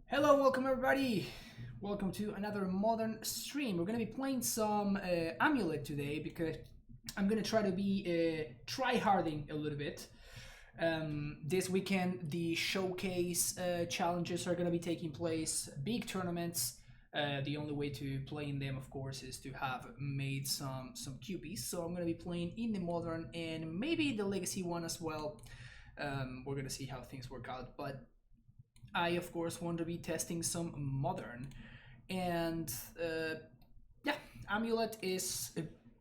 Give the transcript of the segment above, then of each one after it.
Hello, welcome everybody. Welcome to another modern stream. We're gonna be playing some AmuLIT today because I'm gonna try to be try-harding a little bit. This weekend, the showcase challenges are gonna be taking place. Big tournaments. The only way to play in them, of course, is to have made some QPs. So I'm gonna be playing in the modern and maybe the legacy one as well. We're gonna see how things work out, but I, of course, want to be testing some modern. And yeah, AmuLIT is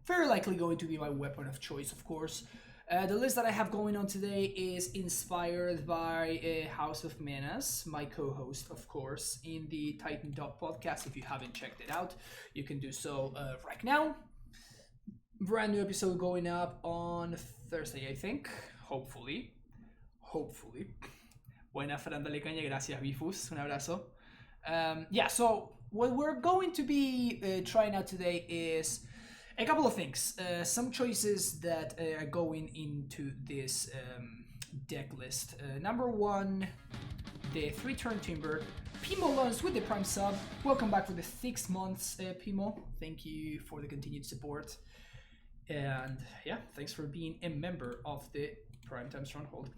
very likely going to be my weapon of choice, of course. The list that I have going on today is inspired by House of Manas, my co-host, of course, in the Titan Dog podcast. If you haven't checked it out, you can do so right now. Brand new episode going up on Thursday, I think. Hopefully. Buena Fernanda Lecaña, gracias Bifus, un abrazo. Yeah, so what we're going to be trying out today is a couple of things. Some choices that are going into this deck list. Number one, the 3-turn Timber. Pimo Lons with the Prime sub. Welcome back for the 6 months, Pimo. Thank you for the continued support. And yeah, thanks for being a member of the Primetime Stronghold.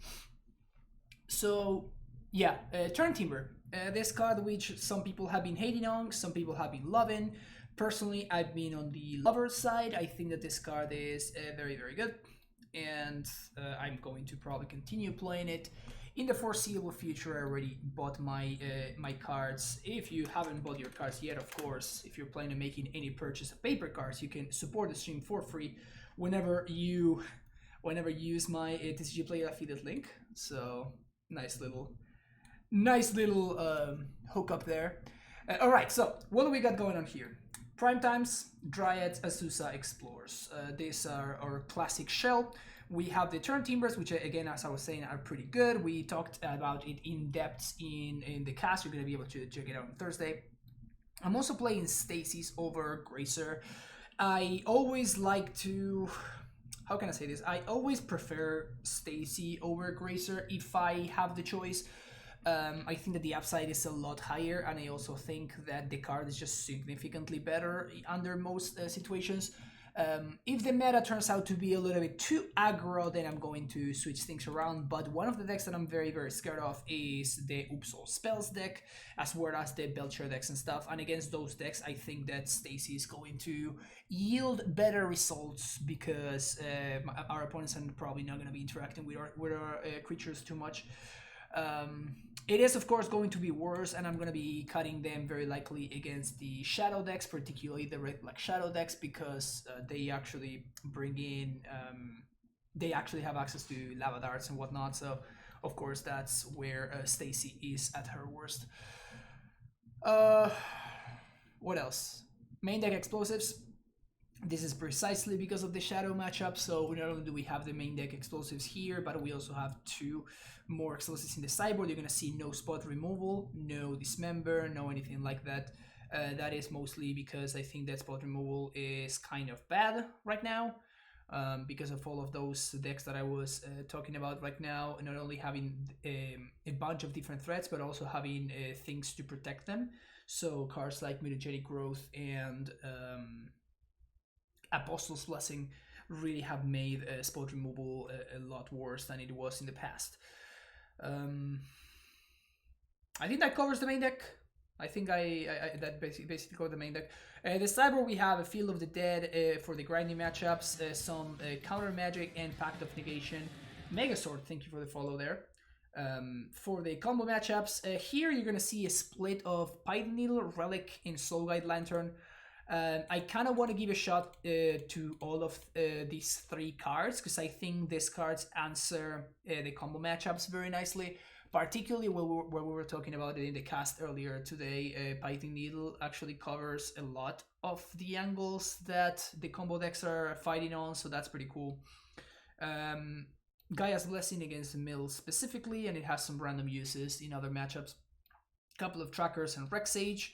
So yeah, Turn Timber. This card which some people have been hating on, some people have been loving. Personally, I've been on the lover side. I think that this card is very, very good. And I'm going to probably continue playing it in the foreseeable future. I already bought my my cards. If you haven't bought your cards yet, of course, if you're planning on making any purchase of paper cards, you can support the stream for free whenever you use my TCG Player affiliate link. So nice little hook up there. All right, so what do we got going on here? Primetimes, Dryads, Azusa, Explorers. These are our classic shell. We have the Turn Timbers, which again, as I was saying, are pretty good. We talked about it in depth in the cast. You're going to be able to check it out on Thursday. I'm also playing Stacy's over Gracer. I always like to... How can I say this? I always prefer Stacy over Gracer if I have the choice. I think that the upside is a lot higher, and I also think that the card is just significantly better under most situations. If the meta turns out to be a little bit too aggro, then I'm going to switch things around. But one of the decks that I'm very, very scared of is the Upsal Spells deck, as well as the Belcher decks and stuff. And against those decks, I think that Stacy is going to yield better results because our opponents are probably not going to be interacting with our creatures too much. It is, of course, going to be worse, and I'm going to be cutting them very likely against the Shadow decks, particularly the Red Black Shadow decks, because they actually bring in, they actually have access to Lava Darts and whatnot, so of course that's where Stacy is at her worst. What else? Main deck Explosives. This is precisely because of the Shadow matchup, so not only do we have the main deck Explosives here, but we also have 2 more Explosives in the sideboard. You're going to see no spot removal, no Dismember, no anything like that. That is mostly because I think that spot removal is kind of bad right now, because of all of those decks that I was talking about right now, not only having a bunch of different threats, but also having things to protect them. So cards like Mutagenic Growth and... Apostle's Blessing really have made spot removal a lot worse than it was in the past. I think that covers the main deck. I think that basically covers the main deck. The sideboard, we have a Field of the Dead for the grinding matchups, some Counter Magic and Pact of Negation. Megasword, thank you for the follow there. For the combo matchups, here you're going to see a split of Python Needle, Relic, and Soul Guide Lantern. I kind of want to give a shot to all of these 3 cards because I think these cards answer the combo matchups very nicely. Particularly where we were talking about it in the cast earlier today, Python Needle actually covers a lot of the angles that the combo decks are fighting on, so that's pretty cool. Gaia's Blessing against Mill specifically, and it has some random uses in other matchups. A couple of trackers and Rex Sage.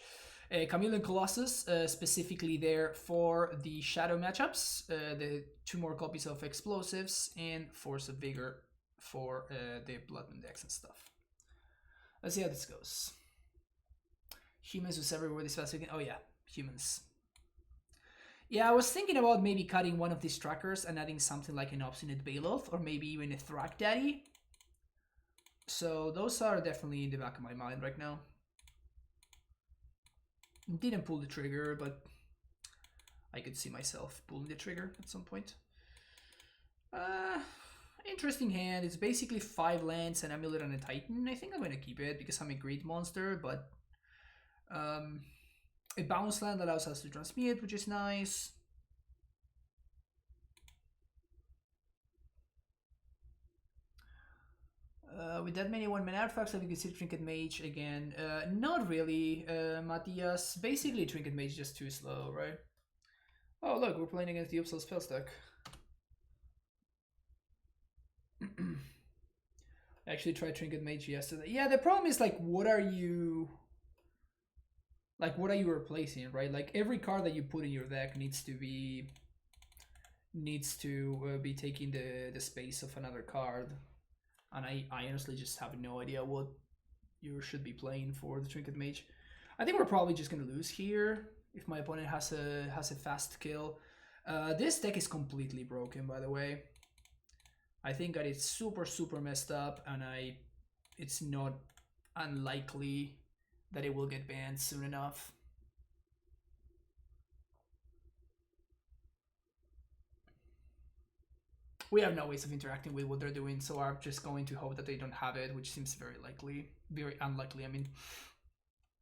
Chameleon Colossus, specifically there for the Shadow matchups, the 2 more copies of Explosives, and Force of Vigor for the Bloodman decks and stuff. Let's see how this goes. Humans was everywhere this past weekend. Oh yeah, humans. Yeah, I was thinking about maybe cutting one of these trackers and adding something like an Obstinate Baloth or maybe even a Thrak Daddy. So those are definitely in the back of my mind right now. Didn't pull the trigger, but I could see myself pulling the trigger at some point. Interesting hand. It's basically 5 lands and AmuLIT and a Titan. I think I'm gonna keep it because I'm a greed monster, but a bounce land allows us to transmute, which is nice. With that many 1-mana artifacts, have you considered Trinket Mage again? Not really, Matthias. Basically, Trinket Mage is just too slow, right? Oh, look, we're playing against the Uppsala spell stack. I actually tried Trinket Mage yesterday. Yeah, the problem is, like, what are you replacing, right? Like, every card that you put in your deck needs to be taking the space of another card. And I honestly just have no idea what you should be playing for the Trinket Mage. I think we're probably just gonna lose here if my opponent has a fast kill. This deck is completely broken, by the way. I think that it's super messed up, and it's not unlikely that it will get banned soon enough. We have no ways of interacting with what they're doing, so I'm just going to hope that they don't have it, which seems very unlikely, I mean.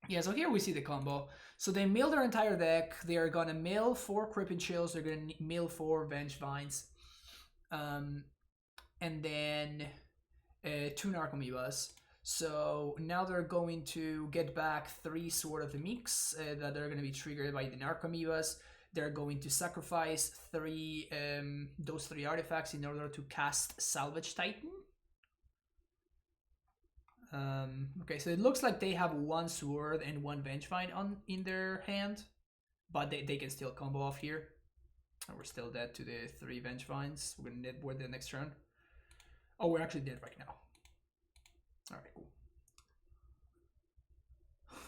Yeah, so here we see the combo. So they mill their entire deck. They are gonna mill 4 Crippin' Chills. They're gonna mill 4 Vengevines. And then 2 Narcomoebas. So now they're going to get back 3 Sword of the Meeks that are going to be triggered by the Narcomoebas. They're going to sacrifice those 3 artifacts in order to cast Salvage Titan. Okay, so it looks like they have 1 Sword and 1 Vengevine in their hand, but they can still combo off here. And we're still dead to the 3 Vengevines. We're going to net board the next turn. Oh, we're actually dead right now. Alright, cool.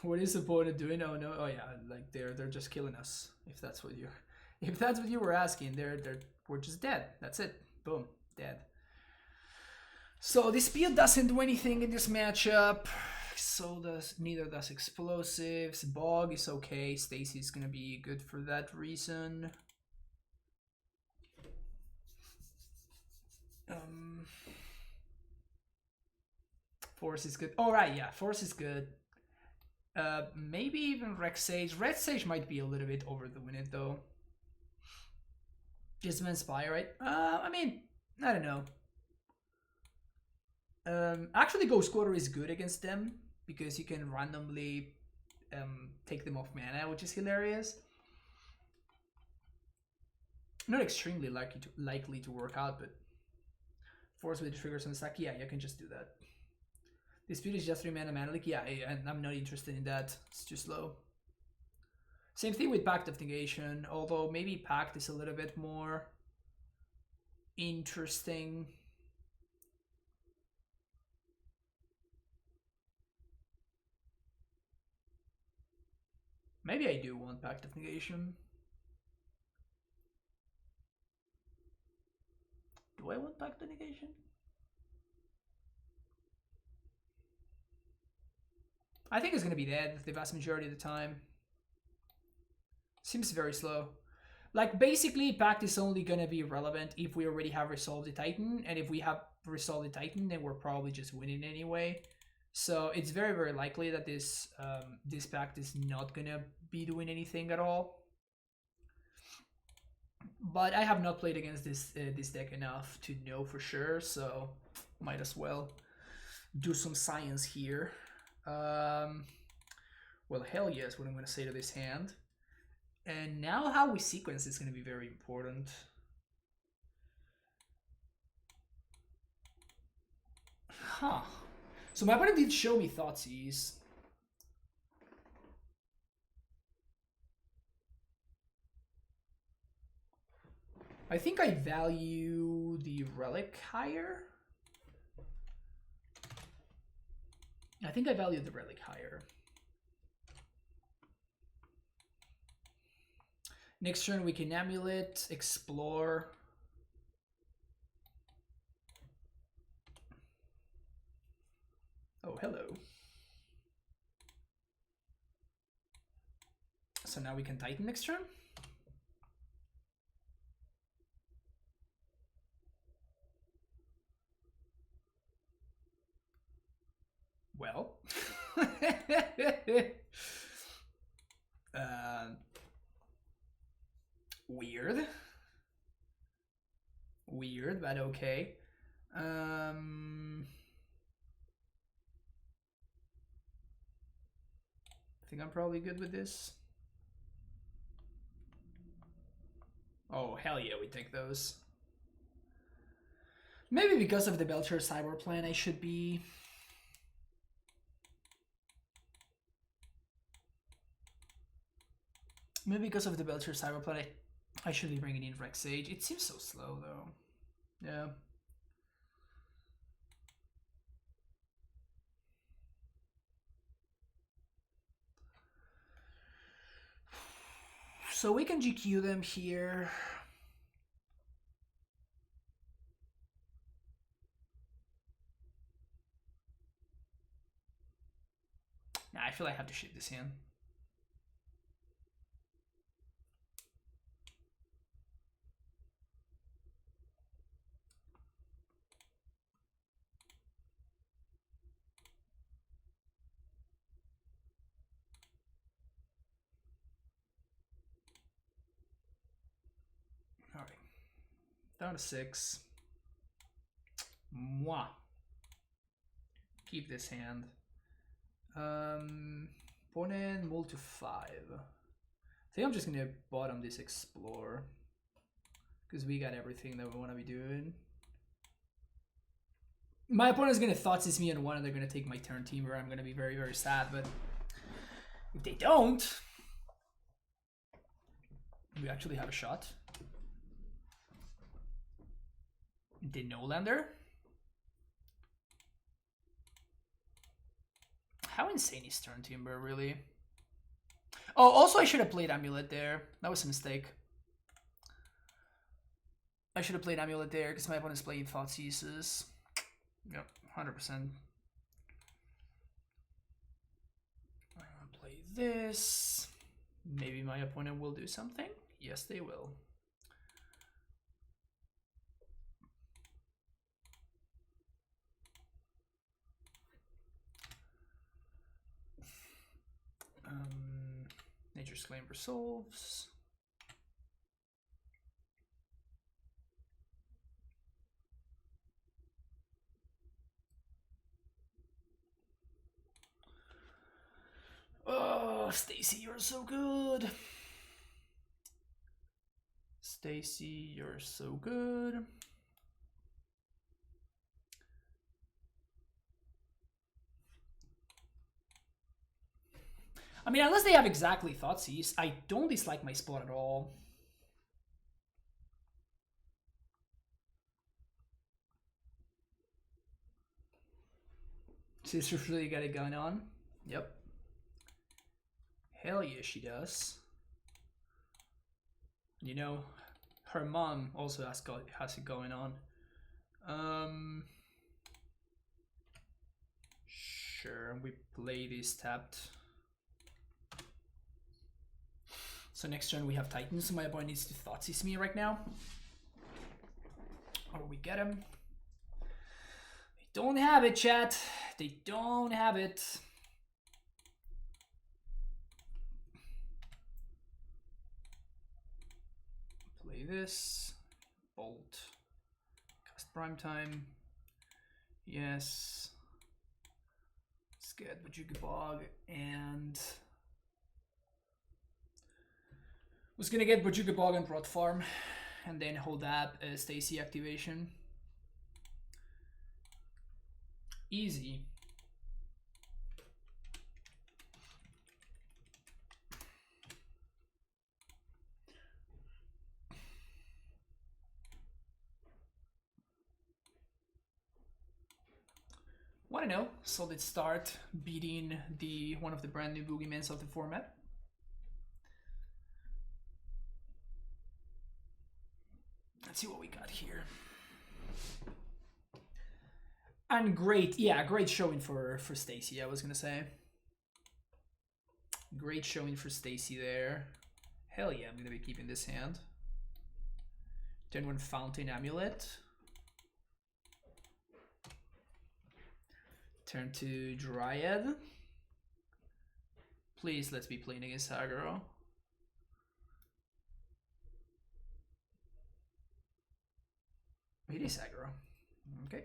What is the point of doing? Oh no, oh yeah, like they're just killing us. If that's what you were asking, we're just dead. That's it. Boom, dead. So this build doesn't do anything in this matchup. Neither does Explosives. Bog is okay. Stacy is gonna be good for that reason. Force is good. All right, yeah, Force is good. Maybe even Rex Sage. Red Sage might be a little bit overdoing it though. Just Spy, right? I mean, I don't know. Actually, Ghost Quarter is good against them because you can randomly take them off mana, which is hilarious. Not extremely likely to work out, but Force with the triggers on the stack, yeah, you can just do that. This build is just 3 mana leak, yeah, and I'm not interested in that. It's too slow. Same thing with Pact of Negation, although maybe Pact is a little bit more interesting. Maybe I do want Pact of Negation. Do I want Pact of Negation? I think it's going to be dead the vast majority of the time. Seems very slow. Like, basically, Pact is only going to be relevant if we already have resolved the Titan. And if we have resolved the Titan, then we're probably just winning anyway. So it's very likely that this Pact is not going to be doing anything at all. But I have not played against this deck enough to know for sure, so might as well do some science here. Well, hell yes, what I'm going to say to this hand. And now how we sequence is going to be very important. Huh. So my opponent did show me Thoughtseize. I think I value the Relic higher. I think I value the Relic higher. Next turn we can AmuLIT, explore. Oh, hello. So now we can Titan next turn. Well. Weird. Weird, but okay. I think I'm probably good with this. Oh, hell yeah, we take those. Maybe because of the Belcher Cyber plan, I should be... Maybe because of the Belcher Cyber plan, I should be bringing in Rex Sage. It seems so slow, though. Yeah. So we can GQ them here. Nah, I feel like I have to ship this hand. Alright. Down to 6. Mwah. Keep this hand. Opponent mull to 5. I think I'm just gonna bottom this explore. Because we got everything that we want to be doing. My opponent's gonna Thoughtseize me on 1 and they're gonna take my turn team where I'm gonna be very, very sad, but if they don't, we actually have a shot. They no lander. How insane is turn timber, really? Oh, also I should have played AmuLIT there. That was a mistake. I should have played AmuLIT there because my opponent's playing Thoughtseizes. Yep, 100%. I'm gonna play this. Maybe my opponent will do something. Yes, they will. Nature's Claim resolves. Oh, Stacy, you're so good. Stacy, you're so good. I mean, unless they have exactly Thoughtseize, I don't dislike my spot at all. Sister's really got it going on. Yep. Hell yeah, she does. You know, her mom also has it going on. Sure, we play this tapped. So next turn we have Titans, so my opponent needs to Thoughtseize me right now. Or we get him. They don't have it, chat. They don't have it. Play this. Bolt. Cast Prime Time. Yes. Let's get Bajuka Bog and... Was gonna get Bajuka Bog and Rot Farm and then hold up Stacy activation. Easy. Wanna know? Solid start beating one of the brand new boogeymans of the format. Let's see what we got here. And great, yeah, great showing for Stacy, I was gonna say. Great showing for Stacy there. Hell yeah, I'm gonna be keeping this hand. Turn 1 Fountain AmuLIT. Turn 2 Dryad. Please, let's be playing against aggro. It is aggro. Okay.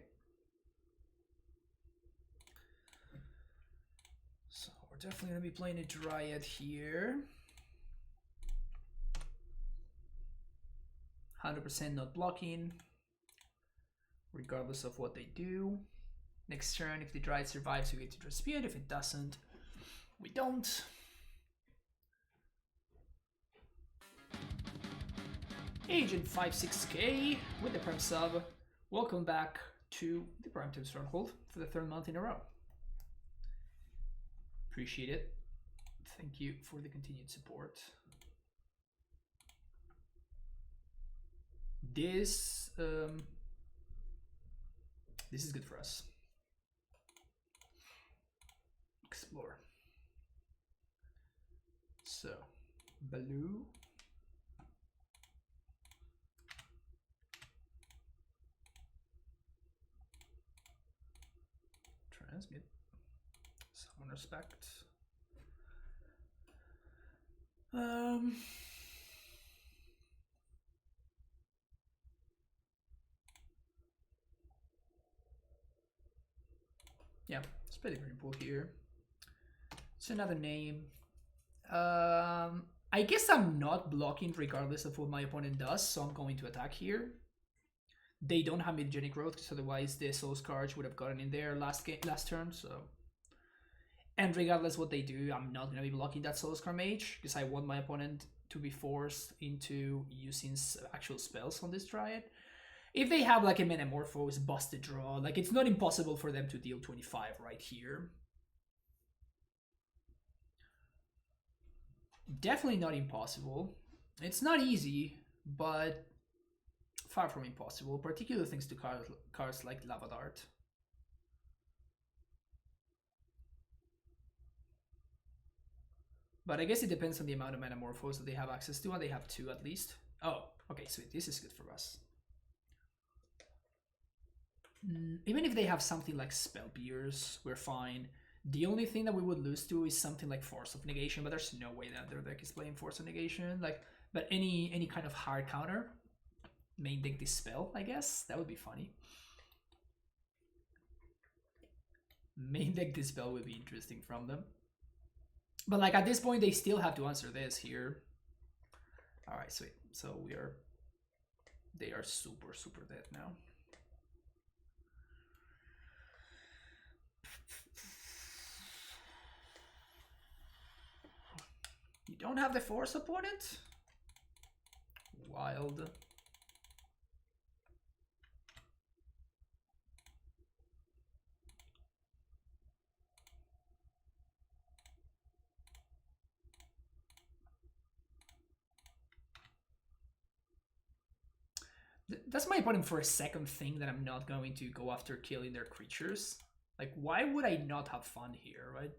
So we're definitely gonna be playing a Dryad here. 100% not blocking, regardless of what they do. Next turn, if the Dryad survives, we get to dispute. If it doesn't, we don't. Agent 56K with the Prime sub. Welcome back to the Primetime Stronghold for the 3rd month in a row. Appreciate it. Thank you for the continued support. This is good for us. Explore. So, Baloo. Transmit. Summon respect. Yeah, let's play the green pool here. It's another name. I guess I'm not blocking regardless of what my opponent does, so I'm going to attack here. They don't have Mutagenic Growth, because otherwise the Soul Scourge would have gotten in there last turn, so. And regardless what they do, I'm not going to be blocking that Soul Scar Mage, because I want my opponent to be forced into using actual spells on this Dryad. If they have like a Metamorphose, Busted Draw, like it's not impossible for them to deal 25 right here. Definitely not impossible. It's not easy, but far from impossible, particularly thanks to cards like Lava Dart. But I guess it depends on the amount of Metamorphose that they have access to, and they have 2 at least. Oh, okay, sweet. This is good for us. Even if they have something like Spell Pierce, we're fine. The only thing that we would lose to is something like Force of Negation, but there's no way that their deck is playing Force of Negation. Like, but any kind of hard counter, main deck Dispel, I guess that would be funny. Main deck Dispel would be interesting from them. But like at this point, they still have to answer this here. All right, sweet. So they are super dead now. You don't have the Force opponent? Wild. That's my opponent for a second thing that I'm not going to go after killing their creatures. Like, why would I not have fun here, right?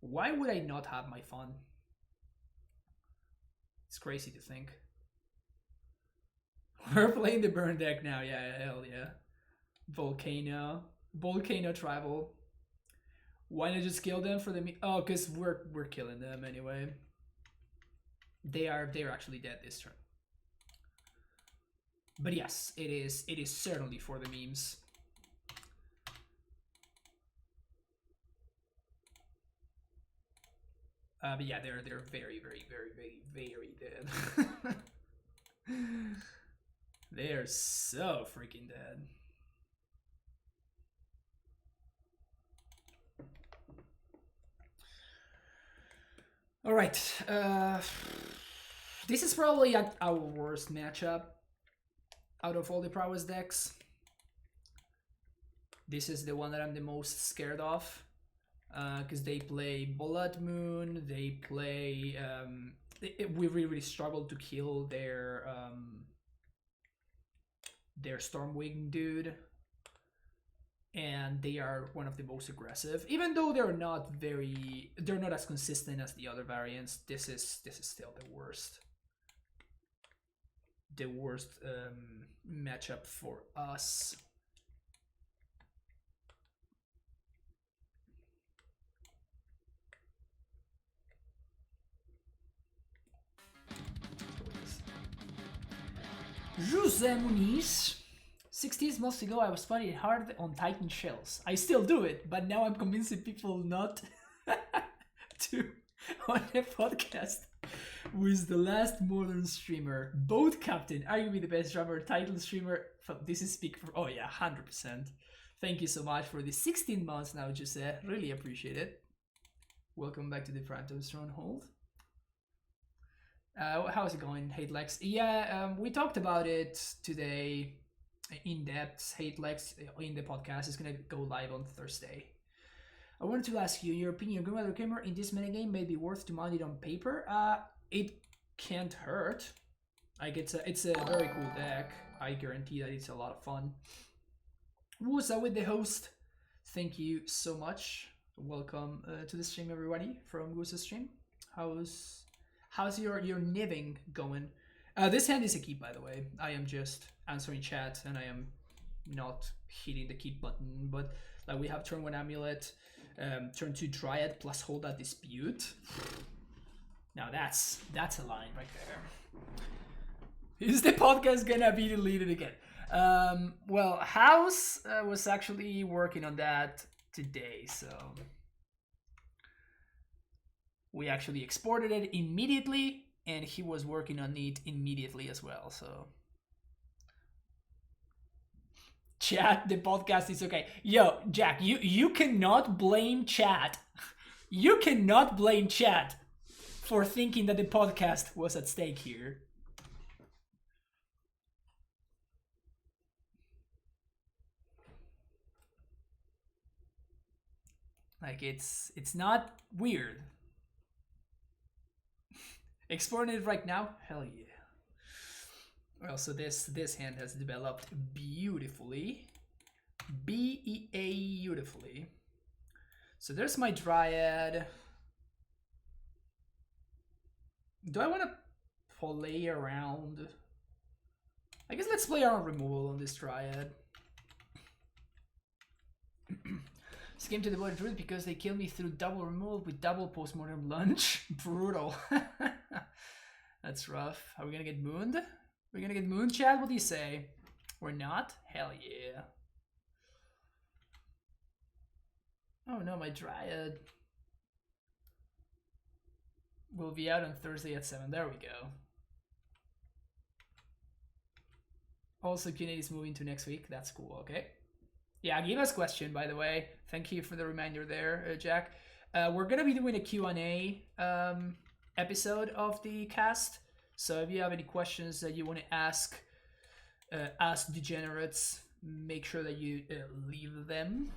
Why would I not have my fun? It's crazy to think. We're playing the burn deck now, yeah, hell yeah. Volcano Tribal. Why not just kill them for the oh, because we're killing them anyway. They're actually dead this turn. But yes, it is certainly for the memes. But yeah, they're very dead. They're so freaking dead. All right, this is probably our worst matchup out of all the Prowess decks. This is the one that I'm the most scared of, because they play Blood Moon, they play we really struggled to kill their Stormwing dude, and they are one of the most aggressive. Even though they're not as consistent as the other variants. This is still the worst. The worst matchup for us. José Muniz. 6 months ago, I was finding it hard on Titan shells. I still do it, but now I'm convincing people not to on a podcast with the last modern streamer. Both captain, arguably the best drummer, title streamer. This is speak for. Oh yeah, 100%. Thank you so much for the 16 months now, Jose. Really appreciate it. Welcome back to the Phantom Stronghold. How's it going, Hatelex? Yeah, we talked about it today in depth. Hatelex in the podcast is gonna go live on Thursday. I wanted to ask you, in your opinion, Grandmother Gamer in this metagame may be worth to mount it on paper. It can't hurt. Like it's a very cool deck. I guarantee that it's a lot of fun. What's up with the host? Thank you so much. Welcome to the stream, everybody, from Goose's stream. How's your niving going? This hand is a keep, by the way. I am just answering chat and I am not hitting the keep button. But like we have turn 1 Amulet, turn 2 Dryad plus hold that dispute. Now that's a line right there. Is the podcast gonna be deleted again? Well, House was actually working on that today, so we actually exported it immediately, and he was working on it immediately as well. So, chat, the podcast is okay. Yo, Jack, you cannot blame chat. You cannot blame chat for thinking that the podcast was at stake here. Like it's not weird. Exporting it right now? Hell yeah. Well, so this hand has developed beautifully. Beautifully. So there's my Dryad. Do I want to play around? I guess let's play around removal on this Dryad. Came to the body truth because they killed me through double removal with double postmortem lunge. Brutal. That's rough. Are we gonna get mooned? We're gonna get mooned, Chad? What do you say? We're not? Hell yeah. Oh no, my Dryad will be out on Thursday at 7. There we go. Also, Q&A is moving to next week. That's cool, okay. Yeah, give us a question, by the way. Thank you for the reminder there, Jack. We're going to be doing a Q&A episode of the cast. So if you have any questions that you want to ask degenerates, make sure that you leave them.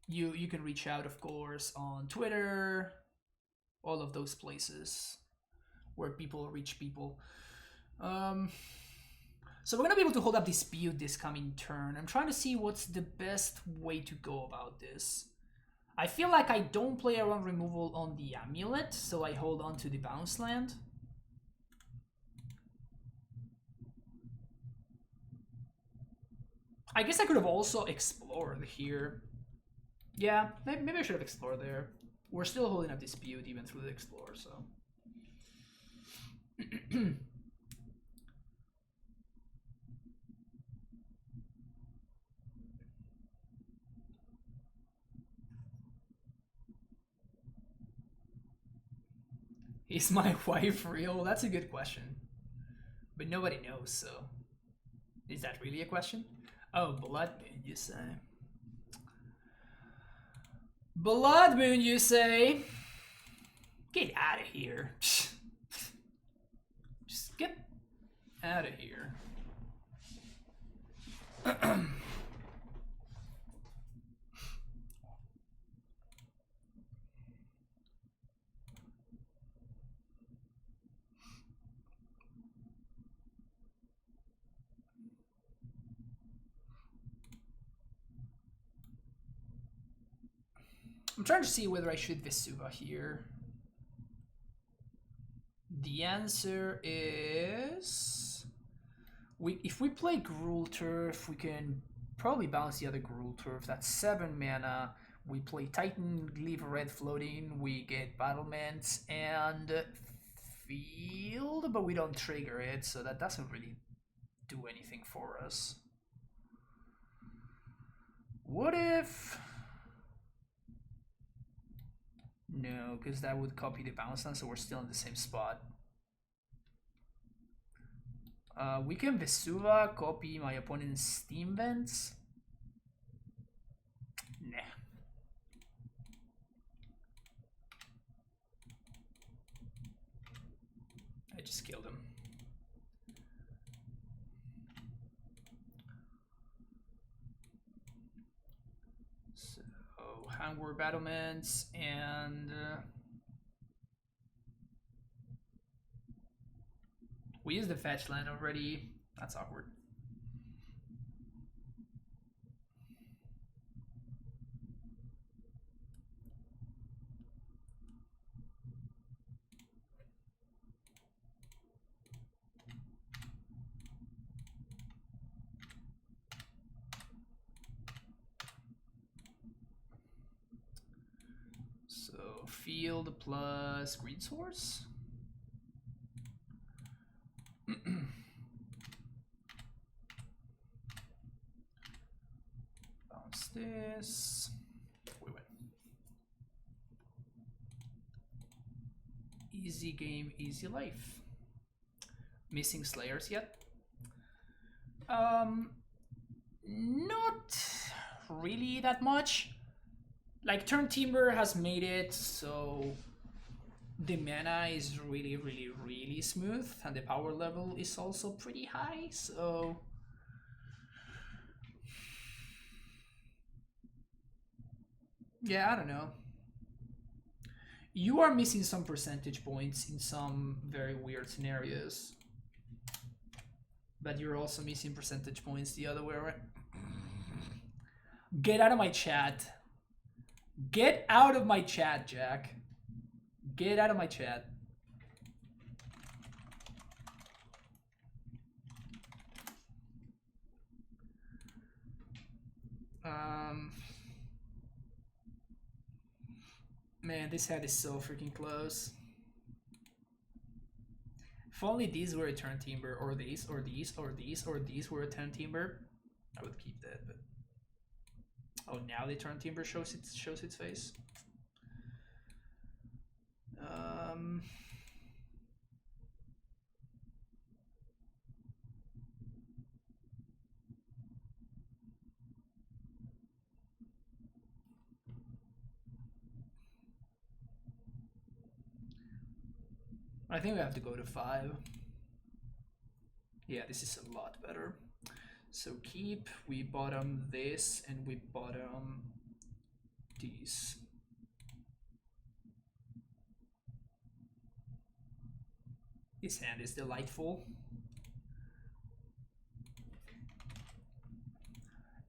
You can reach out, of course, on Twitter, all of those places where people reach people. So we're going to be able to hold up dispute this coming turn. I'm trying to see what's the best way to go about this. I feel like I don't play around removal on the Amulet, so I hold on to the bounce land. I guess I could have also explored here. Yeah, maybe I should have explored there. We're still holding up dispute even through the explore, so... Is my wife real? That's a good question. But nobody knows, so... Is that really a question? Oh, Blood Moon, you say? Blood Moon, you say? Get out of here. Just get out of here. I'm trying to see whether I should Vesuva here. The answer is... if we play Gruul Turf, we can probably bounce the other Gruul Turf. That's 7 mana. We play Titan, leave a red floating, we get Battlements and Field, but we don't trigger it, so that doesn't really do anything for us. What if... No, because that would copy the bounce land, so we're still in the same spot. We can Vesuva, copy my opponent's Steam Vents. Nah. I just killed him. So, Handward Battlements and... we used the fetch land already. That's awkward. So field plus green source. Bounce this. We win. Easy game, easy life. Missing Slayers yet? Not really that much. Like, Turn Timber has made it so the mana is really, really, really smooth, and the power level is also pretty high, so... yeah, I don't know. You are missing some percentage points in some very weird scenarios. But you're also missing percentage points the other way around. Get out of my chat. Get out of my chat, Jack. Get out of my chat. Man, this head is so freaking close. If only these were a Turn Timber, or these, or these, or these, or these were a Turn Timber, I would keep that. But oh, now the Turn Timber shows its face. I think we have to go to 5. Yeah, this is a lot better. So keep, we bottom this, and we bottom these. His hand is delightful.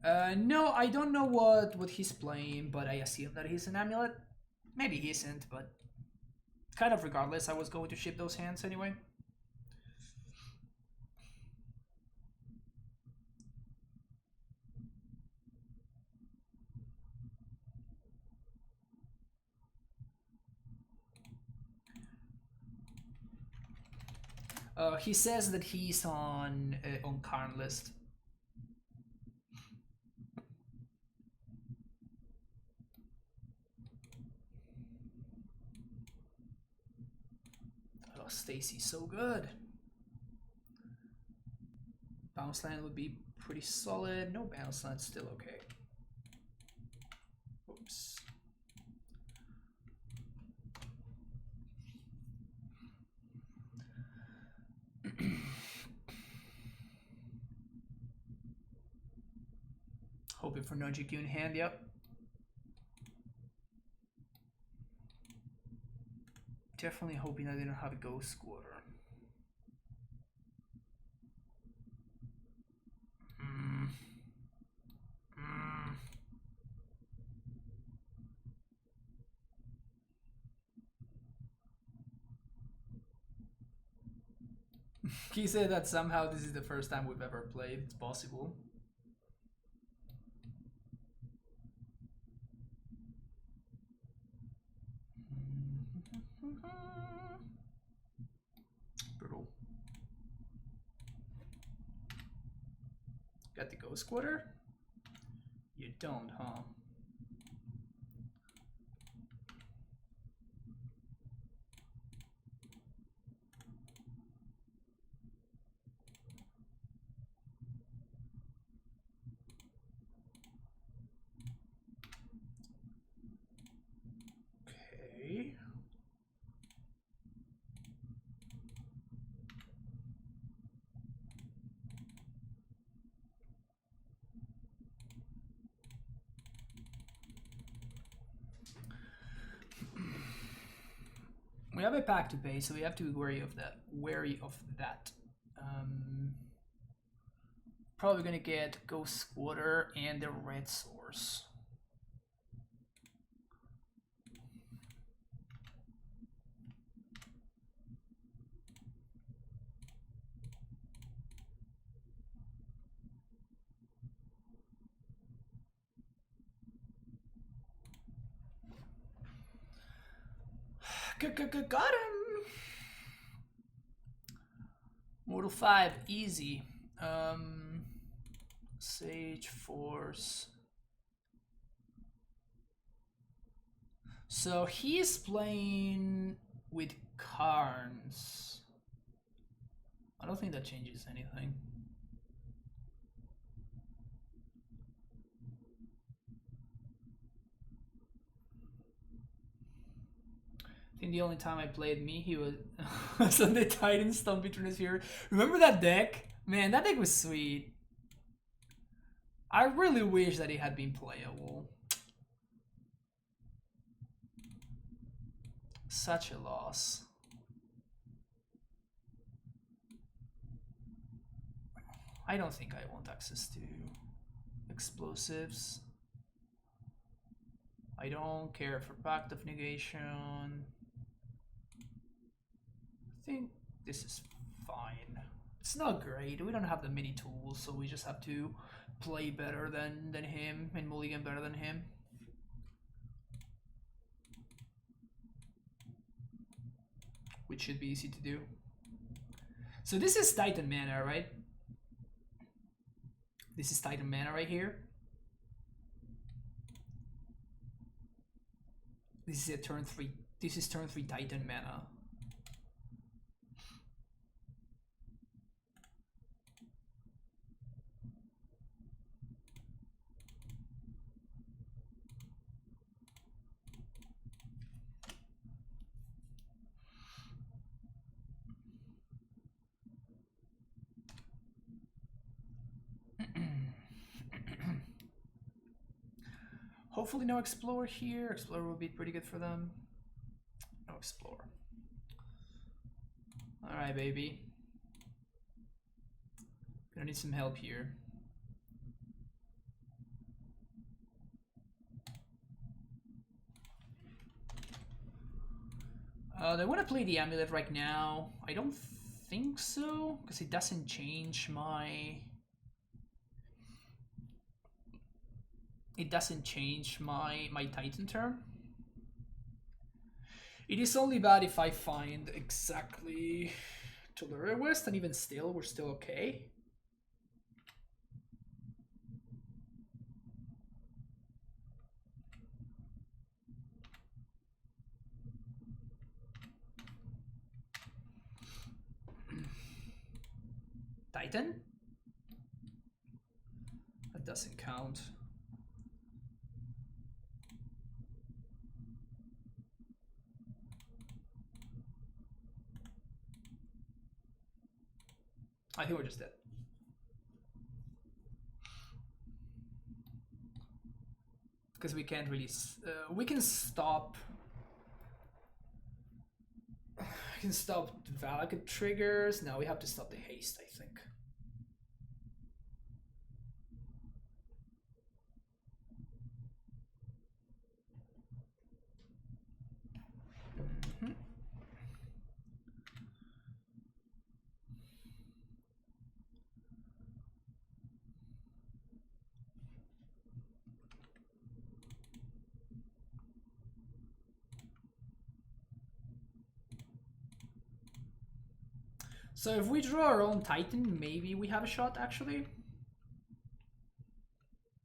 No, I don't know what he's playing, but I assume that he's an Amulet. Maybe he isn't, but kind of regardless, I was going to ship those hands anyway. He says that he's on Karn list. Oh, Stacy's so good. Bounce land would be pretty solid. No bounce land, still okay. Oops. Hoping for no GQ in hand, yep. Definitely hoping I didn't have a Ghost Squatter. He said that somehow this is the first time we've ever played. It's possible. Brutal. Got the Ghost Quarter? You don't, huh? Okay. We have a pack to pay, so we have to be wary of that. Probably gonna get Ghost Squatter and the Red Source. Got him! Mortal 5, easy. Sage Force. So he's playing with Karns. I don't think that changes anything. I think the only time I played me, he was on the Titan Stone between us here. Remember that deck? Man, that deck was sweet. I really wish that it had been playable. Such a loss. I don't think I want access to explosives. I don't care for Pact of Negation. I think this is fine. It's not great. We don't have the many tools, so we just have to play better than him and mulligan better than him. Which should be easy to do. So this is Titan mana, right? This is Titan mana right here. This is a turn 3. This is turn 3 Titan mana. Hopefully no Explorer here. Explorer will be pretty good for them. No Explorer. Alright, baby. Gonna need some help here. They want to play the AmuLIT right now. I don't think so, because it doesn't change my... It doesn't change my Titan turn. It is only bad if I find exactly Tellura West, and even still, we're still okay. Titan? That doesn't count. I think we're just dead. Because we can't really... we can stop... We can stop Valakut triggers. Now we have to stop the haste, I think. So if we draw our own Titan, maybe we have a shot, actually.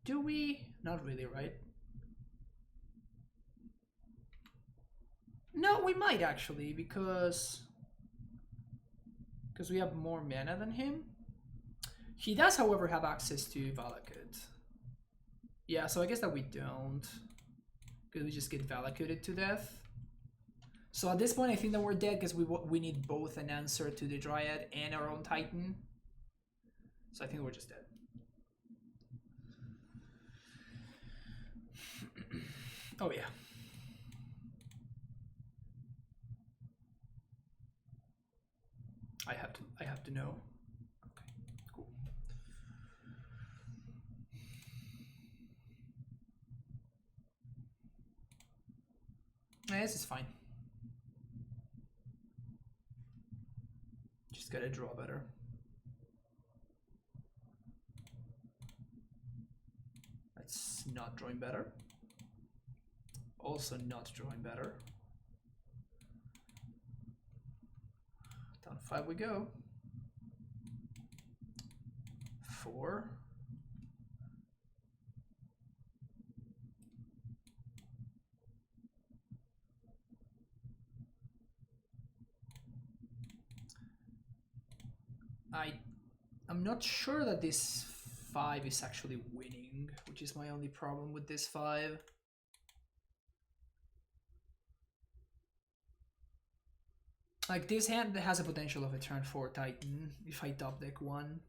Do we? Not really, right? No, we might actually, because we have more mana than him. He does, however, have access to Valakut. Yeah, so I guess that we don't, because we just get Valakuted to death. So at this point, I think that we're dead because we need both an answer to the Dryad and our own Titan. So I think we're just dead. Oh yeah. I have to know. Okay, cool. Yeah, this is fine. Just gotta draw better. That's not drawing better. Also not drawing better. Down 5 we go. 4. I'm not sure that this 5 is actually winning, which is my only problem with this 5. Like, this hand has a potential of a turn 4 Titan if I top deck 1.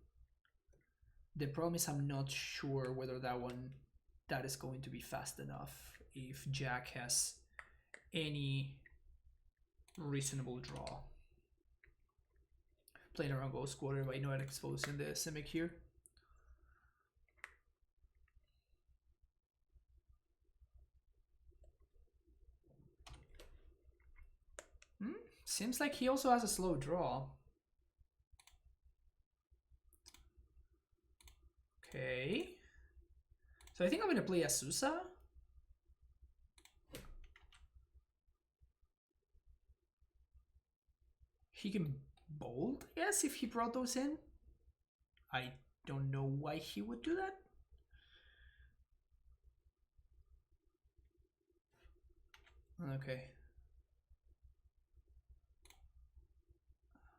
The problem is I'm not sure whether that is going to be fast enough if Jack has any reasonable draw. Playing around Ghost Quarter by not exposing the Simic here. Seems like he also has a slow draw. Okay. So I think I'm going to play Azusa. He can bold, I guess, if he brought those in. I don't know why he would do that. Okay.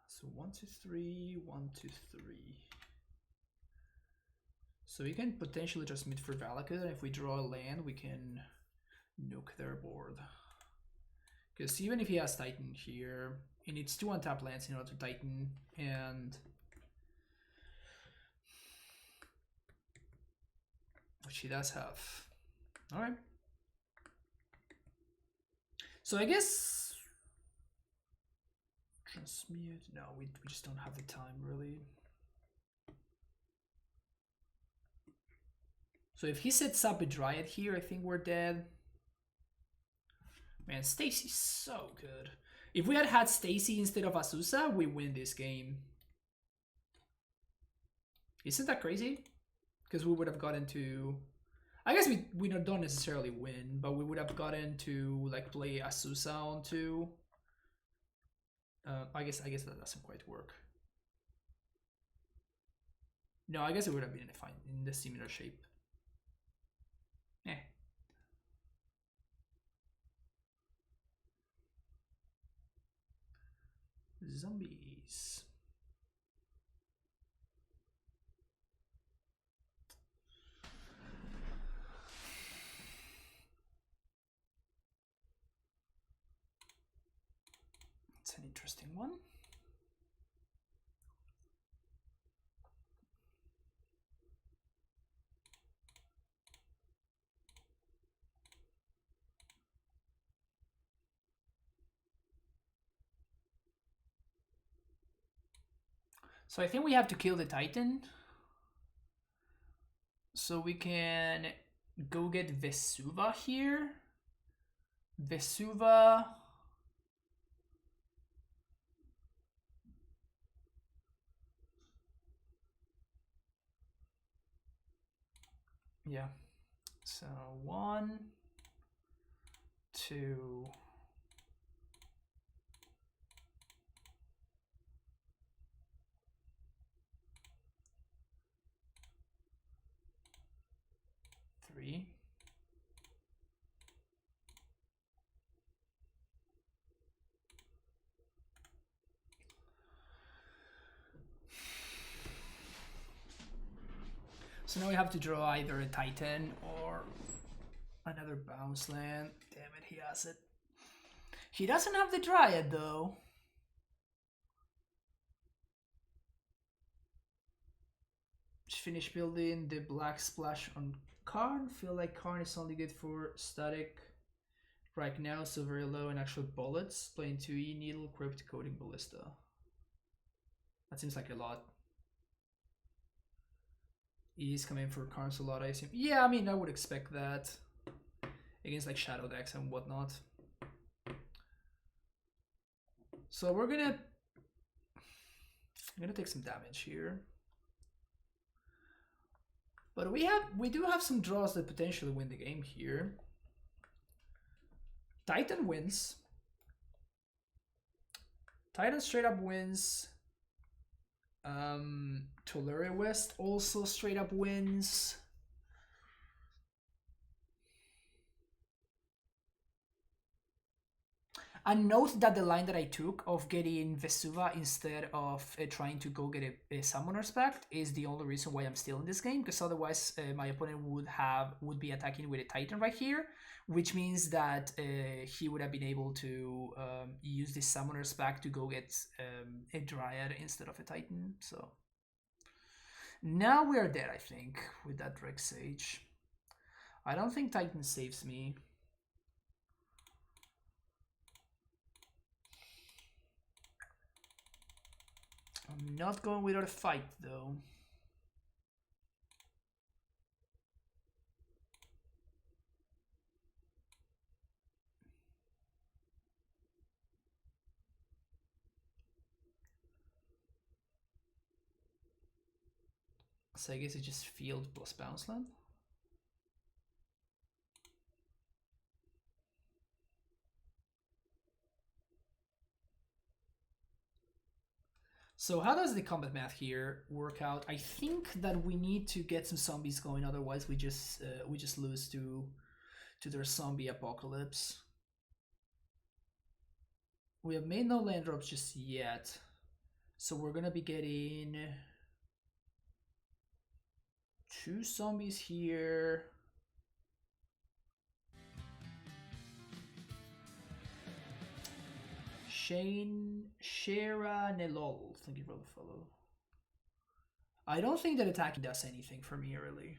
So 1, 2, 3, 1, 2, 3. So we can potentially just mid for Valakut, and if we draw a land, we can nuke their board. Because even if he has Titan here, he needs 2 untapped lands in order to Titan, and which he does have. Alright. So I guess transmute. No, we just don't have the time really. So if he sets up a Dryad here, I think we're dead. Man, Stacy's so good. If we had had Stacy instead of Azusa, we win this game. Isn't that crazy? Because we would have gotten to... I guess we don't necessarily win, but we would have gotten to like play Azusa onto... I guess that doesn't quite work. No, I guess it would have been fine in the similar shape. Eh. Zombies. It's an interesting one. So I think we have to kill the Titan. So we can go get Vesuva here. Vesuva. Yeah. So 1, 2. 3. So now we have to draw either a Titan or another bounce land. Damn it, he has it. He doesn't have the Dryad though. Just finish building the black splash on Karn. Feel like Karn is only good for static right now, so very low in actual bullets. Playing 2E, Needle, Crypt, Coding, Ballista. That seems like a lot. He's coming for Karns a lot, I assume. Yeah, I mean, I would expect that against like Shadow decks and whatnot. So we're gonna take some damage here. But we do have some draws that potentially win the game here. Titan wins. Titan straight up wins. Tolaria West also straight up wins. And note that the line that I took of getting Vesuva instead of trying to go get a Summoner's Pact is the only reason why I'm still in this game, because otherwise my opponent would be attacking with a Titan right here, which means that he would have been able to use this Summoner's Pact to go get a Dryad instead of a Titan. So now we are there, I think, with that Dreg Sage. I don't think Titan saves me. I'm not going without a fight, though. So I guess it's just field plus bounce land. So how does the combat math here work out? I think that we need to get some zombies going, otherwise we just lose to their zombie apocalypse. We have made no land drops just yet, so we're gonna be getting 2 zombies here. Shera Nelol, thank you for the follow. I don't think that attacking does anything for me early.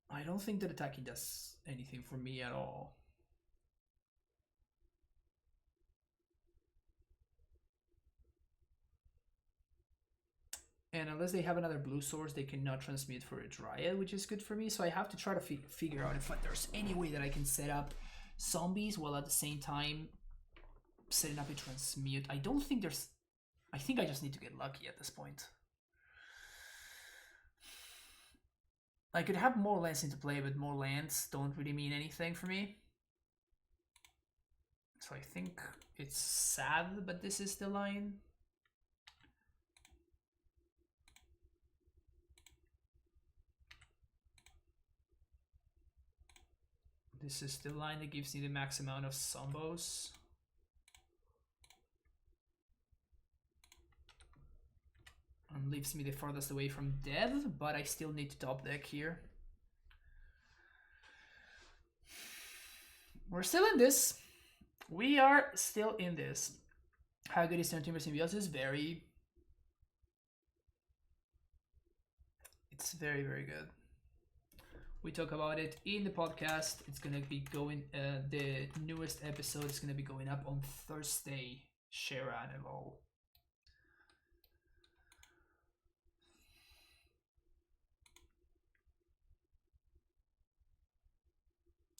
I don't think that attacking does anything for me at all. And unless they have another blue source, they cannot transmute for a Dryad, which is good for me. So I have to try to figure out if there's any way that I can set up zombies while at the same time setting up a transmute. I don't think there's... I think I just need to get lucky at this point. I could have more lands into play, but more lands don't really mean anything for me. So I think it's sad, but this is the line. This is the line that gives me the max amount of zombos. And leaves me the farthest away from death, but I still need to top deck here. We're still in this. We are still in this. How good is Stone Timber Symbiosis? It's very, very good. We talk about it in the podcast. It's gonna be going. The newest episode is gonna be going up on Thursday. Shera and all.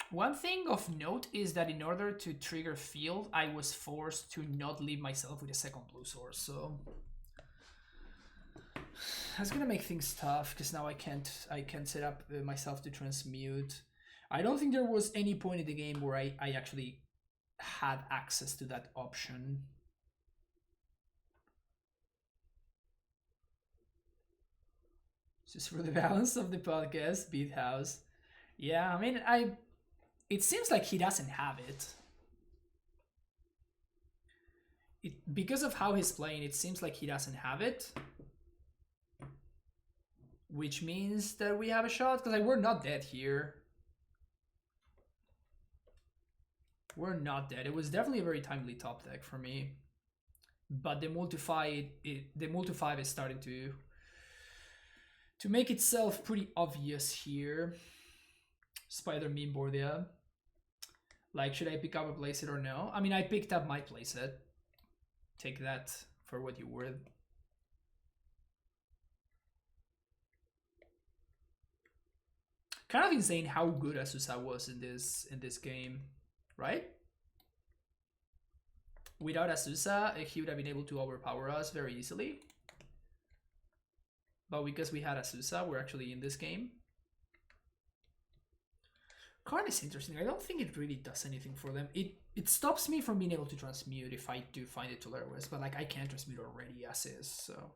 One thing of note is that in order to trigger field, I was forced to not leave myself with a second blue source. So that's gonna make things tough because now I can't set up myself to transmute. I don't think there was any point in the game where I actually had access to that option. Just for the balance of the podcast, Beat House. Yeah, I mean, it seems like he doesn't have it. Because of how he's playing, it seems like he doesn't have it. Which means that we have a shot, because like, we're not dead here. We're not dead. It was definitely a very timely top deck for me. But the multi-5 is starting to make itself pretty obvious here. Spider meme board, yeah. Like, should I pick up a playset or no? I mean, I picked up my playset. Take that for what you worth. Kind of insane how good Azusa was in this game, right? Without Azusa, he would have been able to overpower us very easily. But because we had Azusa, we're actually in this game. Karn is interesting. I don't think it really does anything for them. It stops me from being able to transmute if I do find it to Prowess, but like I can't transmute already as is, so.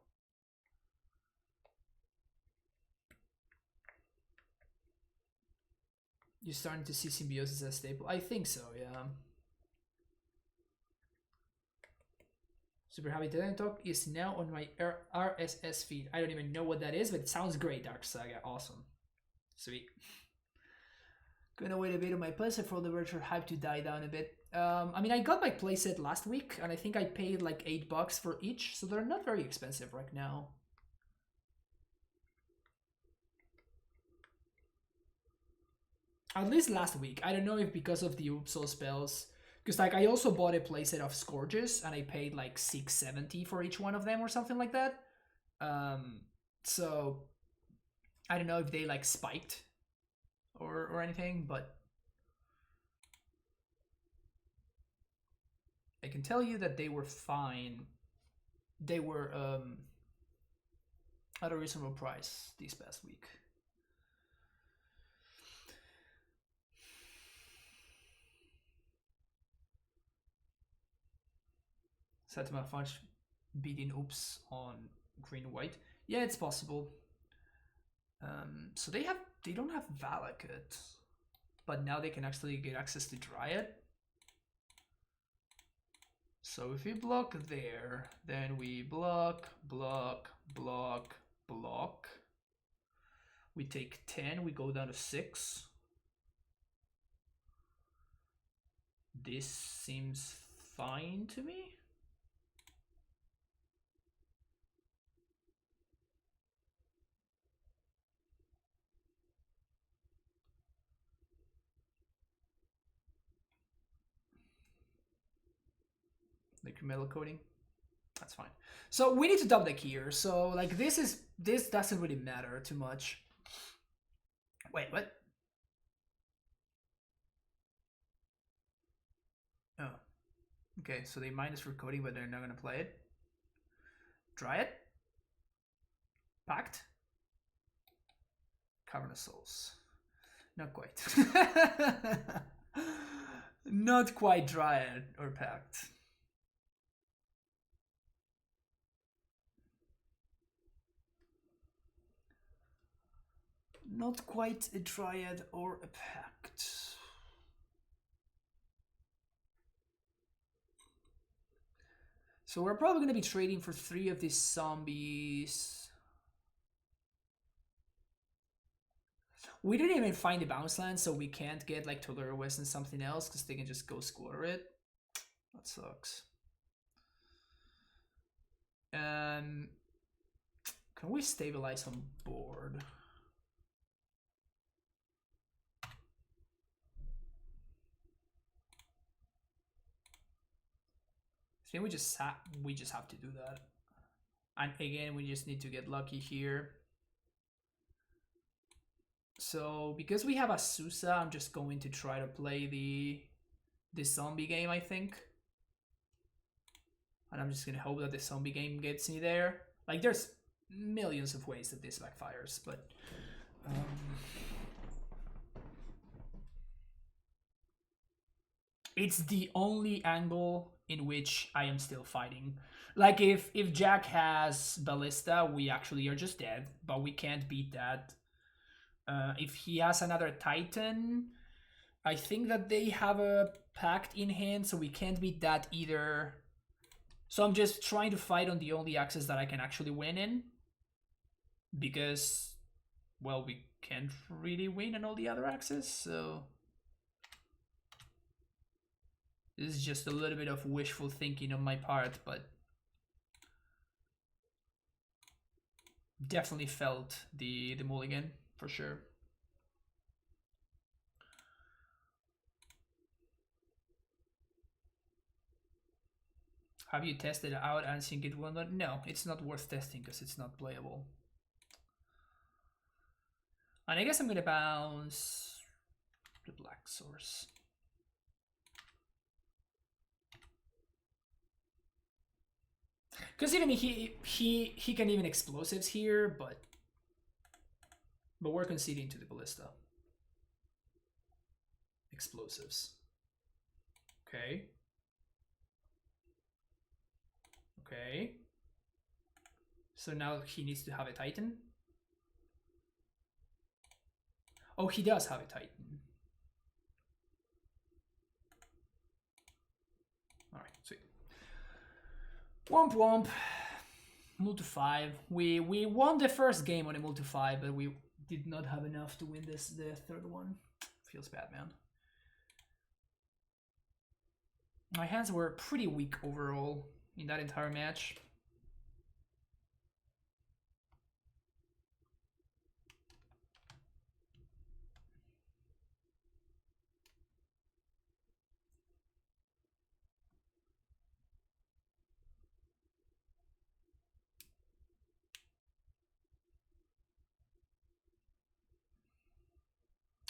You're starting to see Symbiosis as stable? I think so, yeah. Super Happy Talent Talk is now on my RSS feed. I don't even know what that is, but it sounds great, Dark Saga. Awesome. Sweet. Gonna wait a bit on my playset for the virtual hype to die down a bit. I mean, I got my playset last week, and I think I paid like $8 for each, so they're not very expensive right now. At least last week. I don't know if because of the Upsal spells, because like I also bought a playset of Scourges, and I paid like $6.70 for each one of them or something like that. So I don't know if they like spiked or anything, but I can tell you that they were fine. They were at a reasonable price this past week. Satima Fudge beating Oops on green white. Yeah, it's possible. So they don't have Valakut, but now they can actually get access to Dryad. So if we block there, then we block, block, block, block. We take 10, we go down to 6. This seems fine to me. The Camilla coding, that's fine. So we need to double deck here. So like this doesn't really matter too much. Wait, what? Oh, okay. So they minus for coding, but they're not gonna play it. Dryad, Pact, Cavern of Souls. Not quite. Not quite Dryad or Pact. Not quite a Dryad or a Pact. So we're probably going to be trading for 3 of these zombies. We didn't even find the bounce land, so we can't get like Prowess and something else because they can just go squatter it. That sucks. Can we stabilize on board? I think we just have to do that. And again, we just need to get lucky here. So because we have Azusa, I'm just going to try to play the zombie game, I think. And I'm just gonna hope that the zombie game gets me there. Like there's millions of ways that this backfires, but it's the only angle in which I am still fighting. Like if Jack has Ballista, we actually are just dead, but we can't beat that. If he has another Titan, I think that they have a Pact in hand, so we can't beat that either. So I'm just trying to fight on the only axis that I can actually win in. Because, well, we can't really win on all the other axes, so... This is just a little bit of wishful thinking on my part, but... Definitely felt the mulligan, for sure. Have you tested it out and think it will not? No, it's not worth testing because it's not playable. And I guess I'm gonna bounce the black source. Because even he can even explosives here, but we're conceding to the ballista. Explosives. Okay. Okay. So now he needs to have a Titan. Oh, he does have a Titan. Alright, sweet. Womp womp. Move to 5. We won the first game on a move to 5, but we did not have enough to win the third one. Feels bad, man. My hands were pretty weak overall in that entire match.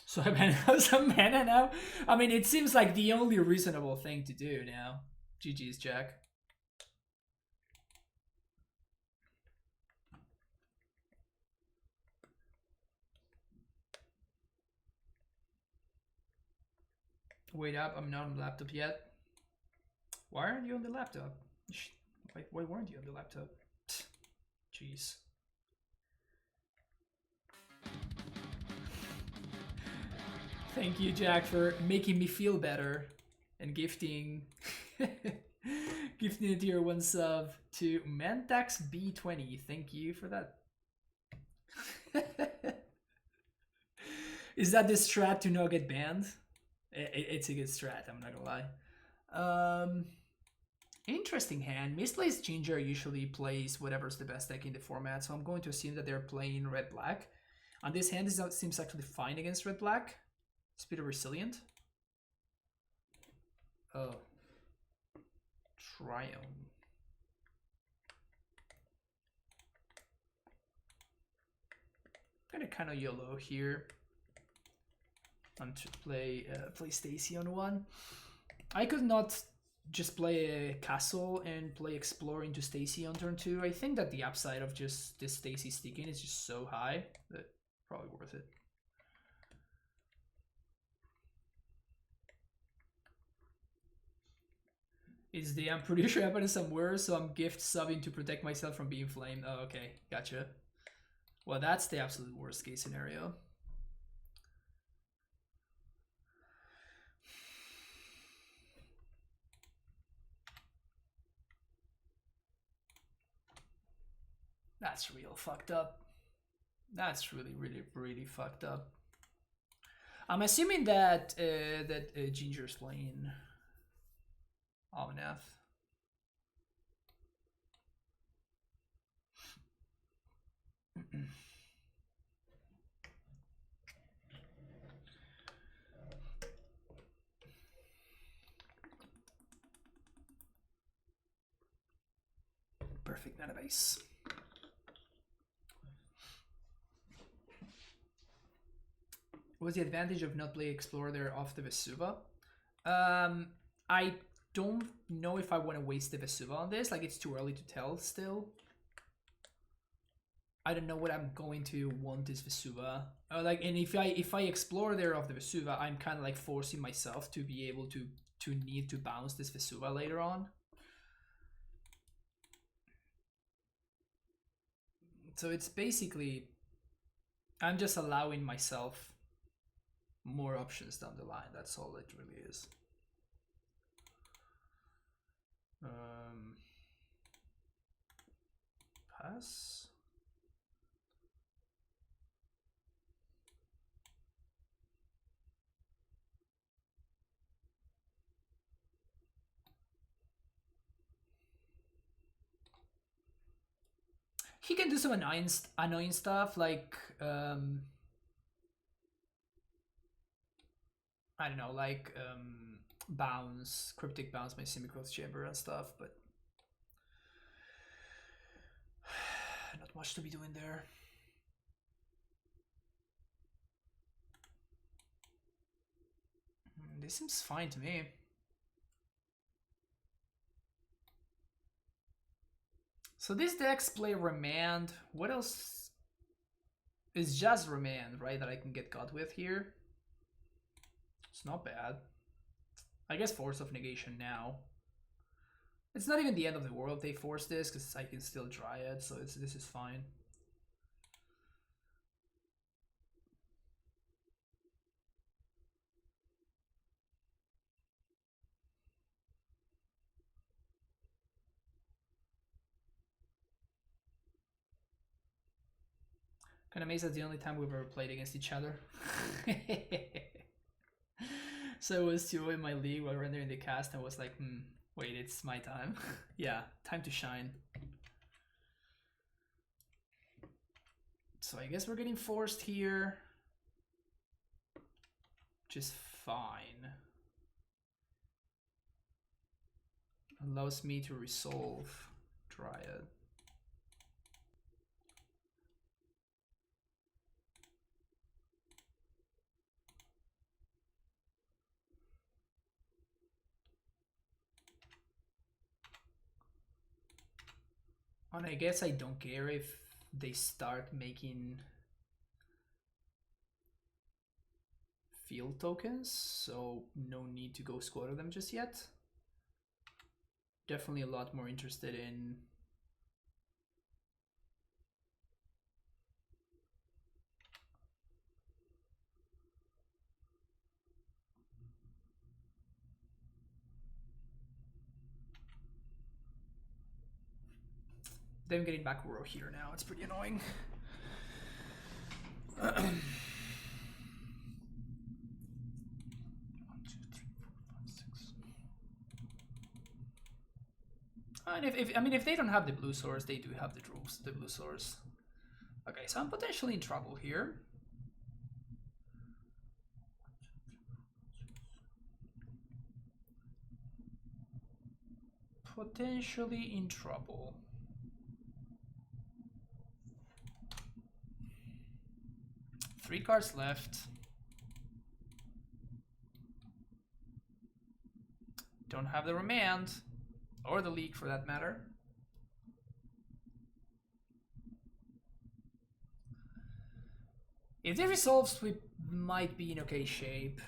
So I have some mana now. I mean, it seems like the only reasonable thing to do now. GG's, Jack. Wait up, I'm not on the laptop yet. Why aren't you on the laptop? Why weren't you on the laptop? Jeez. Thank you, Jack, for making me feel better and gifting gifting a tier 1 sub to Mantax B20. Thank you for that. Is that the strat to not get banned? It's a good strat, I'm not gonna lie. Interesting hand. Misplaced Ginger usually plays whatever's the best deck in the format, so I'm going to assume that they're playing red-black. And this hand seems actually fine against red-black. Speed of Resilient. Oh. Triumph. I'm gonna kind of YOLO here. And to play Stacy on 1. I could not just play a castle and play Explore into Stacy on turn 2. I think that the upside of just this Stacy sticking is just so high that probably worth it. Is the I'm pretty sure happening somewhere, so I'm gift subbing to protect myself from being flamed. Oh, okay, gotcha. Well, that's the absolute worst case scenario. That's real fucked up. That's really, really, really fucked up. I'm assuming that Ginger's playing Omnath. Perfect mana base. What's the advantage of not playing Explorer there off the Vesuva? I don't know if I want to waste the Vesuva on this. Like, it's too early to tell still. I don't know what I'm going to want this Vesuva. And if I explore there off the Vesuva, I'm kind of like forcing myself to be able to to need to bounce this Vesuva later on. So it's basically, I'm just allowing myself more options down the line. That's all it really is. Pass. He can do some annoying stuff like I don't know, like bounce, cryptic bounce my Semi-Growth Chamber and stuff, but not much to be doing there. This seems fine to me. So these decks play Remand. What else? It's just Remand, right, that I can get caught with here. It's not bad. I guess Force of Negation now. It's not even the end of the world if they force this, because I can still dry it, so this is fine. Kind of amazed that's the only time we've ever played against each other. So it was 2 in my league while rendering the cast and was like, wait, it's my time. Yeah, time to shine. So I guess we're getting forced here. Which is fine. Allows me to resolve Dryad. And I guess I don't care if they start making field tokens, so no need to go squatter them just yet. Definitely a lot more interested in them getting back Uro here now. It's pretty annoying. And if they don't have the blue source, they do have the blue source. Okay, so I'm potentially in trouble here. Potentially in trouble. Three cards left. Don't have the Remand, or the Leak for that matter. If it resolves, we might be in okay shape.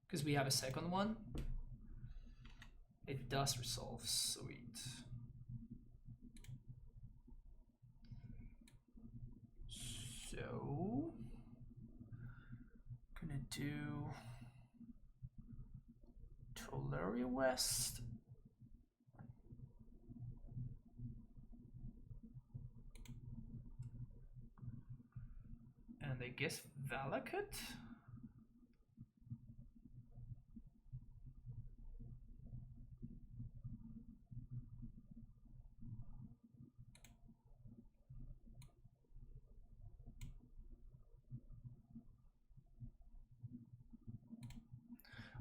Because we have a second one. It does resolve, sweet. So, gonna do Tolaria West. And I guess Valakut?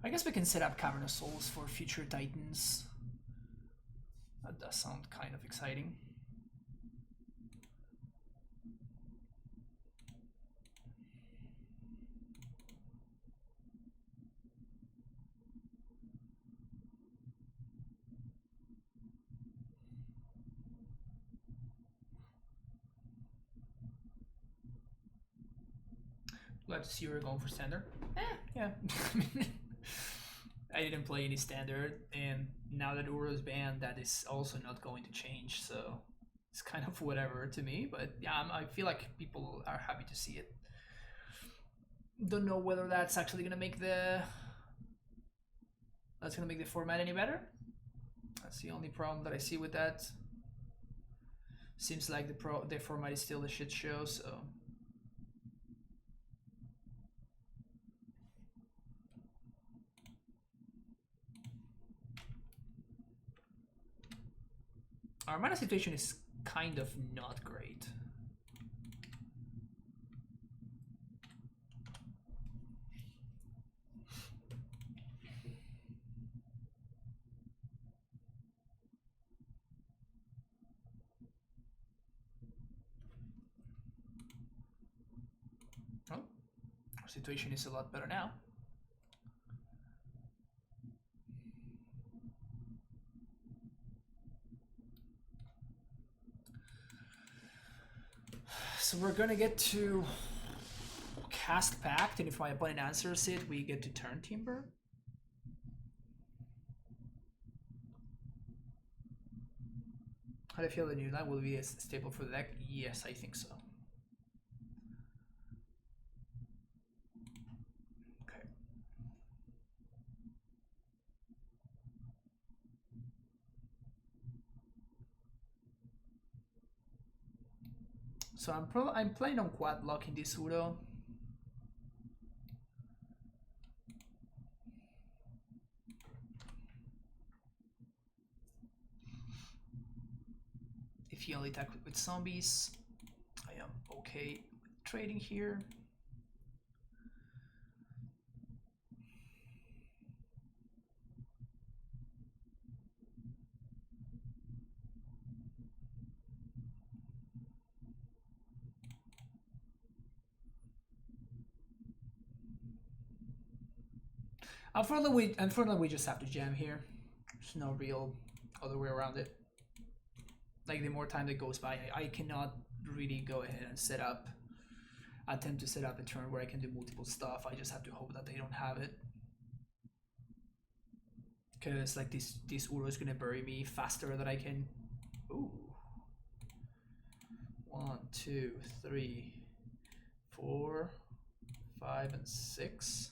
I guess we can set up Cavern of Souls for future Titans. That does sound kind of exciting. Glad to see you're going for standard. Yeah. I didn't play any standard, and now that Uro is banned, that is also not going to change. So it's kind of whatever to me. But yeah, I feel like people are happy to see it. Don't know whether that's actually gonna make the format any better. That's the only problem that I see with that. Seems like the format is still a shit show. So. Our mana situation is kind of not great. Oh, our situation is a lot better now. So we're gonna get to cast Pact, and if my opponent answers it, we get to turn Timber. How do you feel the new line will be a staple for the deck? Yes, I think so. Okay. So I'm playing on quad block in this Uro. If you only attack with zombies, I am okay with trading here. Unfortunately, we just have to jam here. There's no real other way around it. Like, the more time that goes by, I cannot really go ahead and attempt to set up a turn where I can do multiple stuff. I just have to hope that they don't have it. Because, like, this Uro is gonna bury me faster than I can. Ooh. 1, 2, 3, 4, 5, and 6.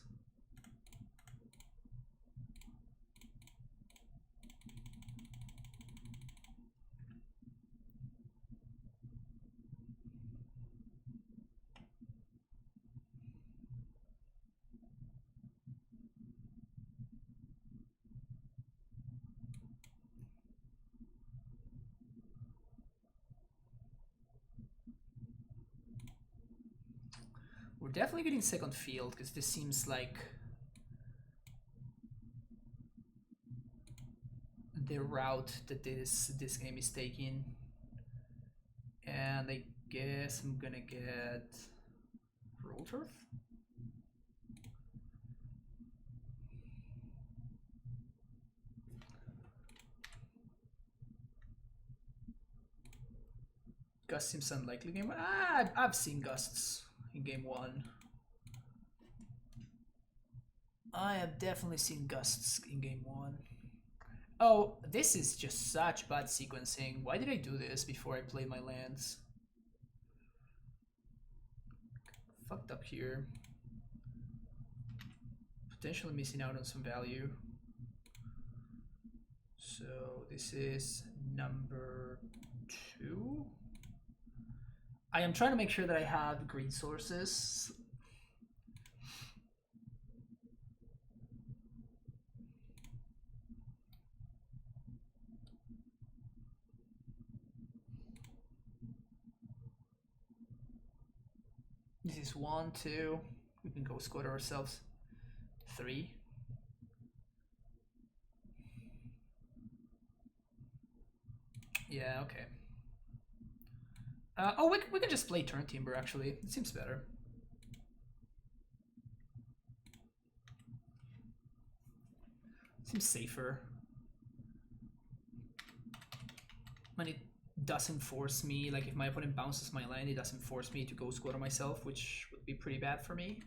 We're definitely getting second field, because this seems like the route that this game is taking. And I guess I'm gonna get Roll Turf. Gust seems unlikely game 1. I've seen Gusts in game 1. I have definitely seen Gusts in game 1. Oh, this is just such bad sequencing. Why did I do this before I played my lands? Fucked up here. Potentially missing out on some value. So this is number 2. I am trying to make sure that I have green sources. This is 1, 2. We can go squat ourselves. 3. Yeah, okay. Oh, we can just play turn Timber, actually. It seems better. Seems safer. And it doesn't force me, like if my opponent bounces my land, it doesn't force me to go squat on myself, which would be pretty bad for me.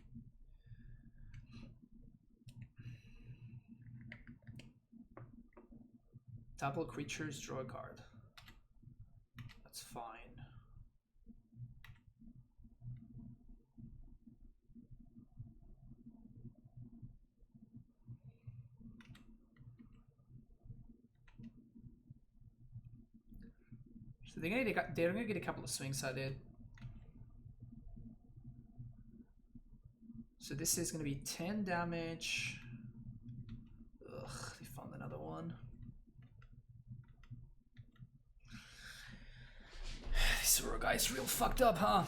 Tap all creatures, draw a card. That's fine. So they're gonna get a couple of swings at it. So this is gonna be 10 damage. Ugh, they found another one. This Uro guy is real fucked up, huh?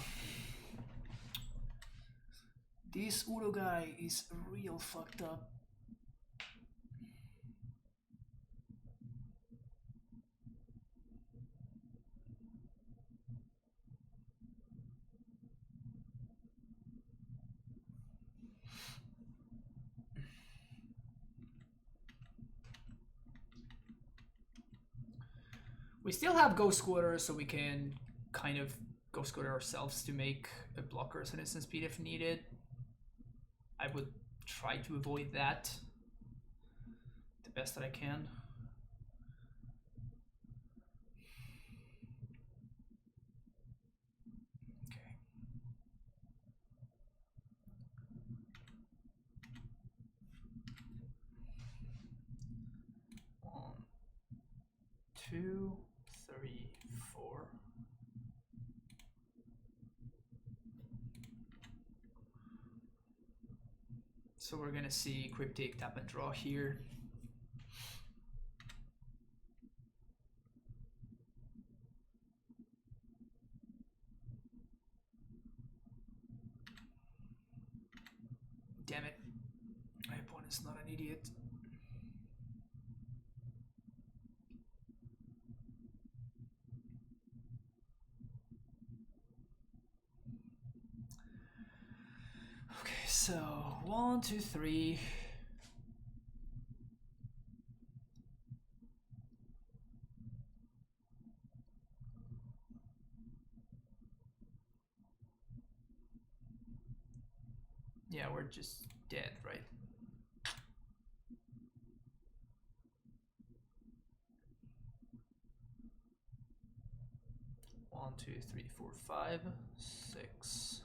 This Uro guy is real fucked up. We still have Ghost Quarter, so we can kind of Ghost Quarter ourselves to make a blocker as an instant speed if needed. I would try to avoid that the best that I can. Okay. 1, 2, 3, 4. So we're gonna see Cryptic tap and draw here. Damn it. My opponent's not an idiot. Okay, so 1, 2, 3. Yeah, we're just dead, right? One, 2, 3, 4, 5, 6.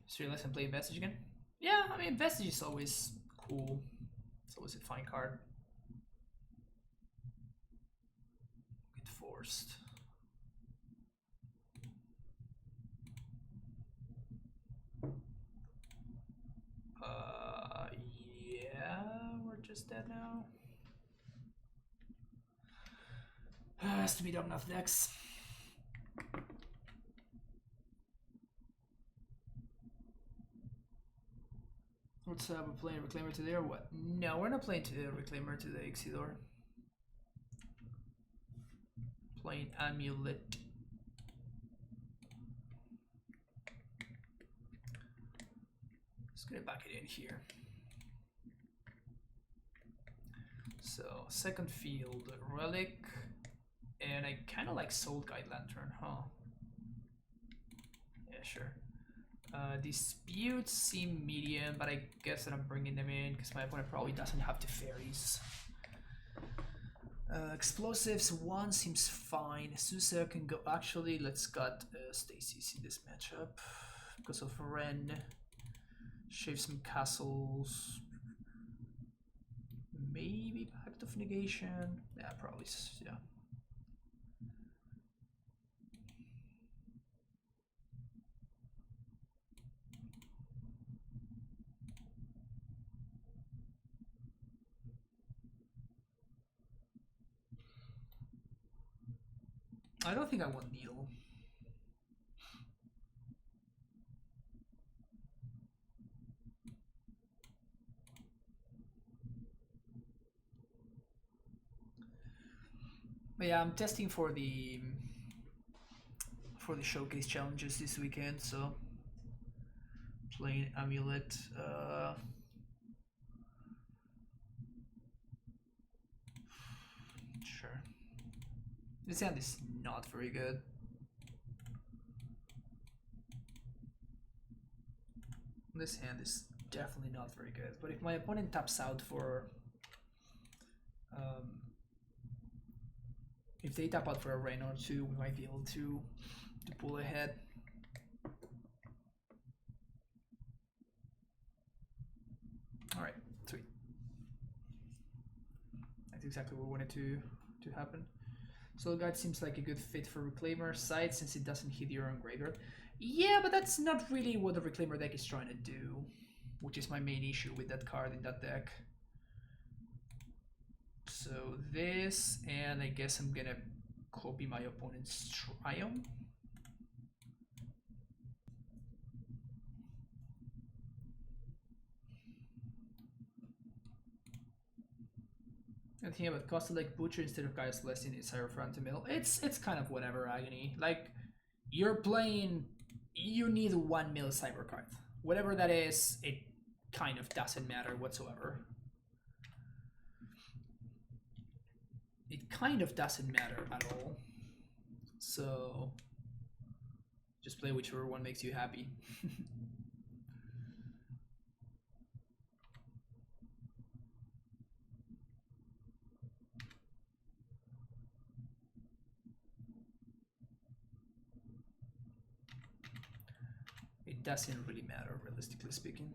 So you listen, play Vestige again? Yeah, I mean, Vestige is always cool. It's always a fine card. Get forced. Yeah, we're just dead now. Has to be Omnath next. What's up? We're playing Reclaimer today or what? No, we're not playing Reclaimer today, Xidor. Playing AmuLIT. Just gonna back it in here. So, second field, Relic. And I kind of like Soul Guide Lantern, huh? Yeah, sure. Disputes seem medium, but I guess that I'm bringing them in because my opponent probably doesn't have the fairies. Explosives 1 seems fine. Sousa can go. Actually, let's cut Stacy's in this matchup because of Ren. Shave some castles. Maybe Pact of Negation. Yeah, probably. Yeah. I don't think I want Needle. But yeah, I'm testing for the showcase challenges this weekend, so playing AmuLIT. Sure. This hand is not very good. This hand is definitely not very good. But if my opponent taps out for if they tap out for a rain or two, we might be able to pull ahead. Alright, sweet. That's exactly what we wanted to happen. Soul Guide seems like a good fit for Reclaimer side since it doesn't hit your own graveyard. Yeah, but that's not really what the Reclaimer deck is trying to do, which is my main issue with that card in that deck. So this, and I guess I'm gonna copy my opponent's Triumph. And think about Costa like Butcher instead of Gaia's Blessing is Hierophant Mill. It's kind of whatever, Agony. Like, you're playing, you need 1 mil cyber card. Whatever that is, it kind of doesn't matter whatsoever. It kind of doesn't matter at all. So just play whichever one makes you happy. It doesn't really matter, realistically speaking.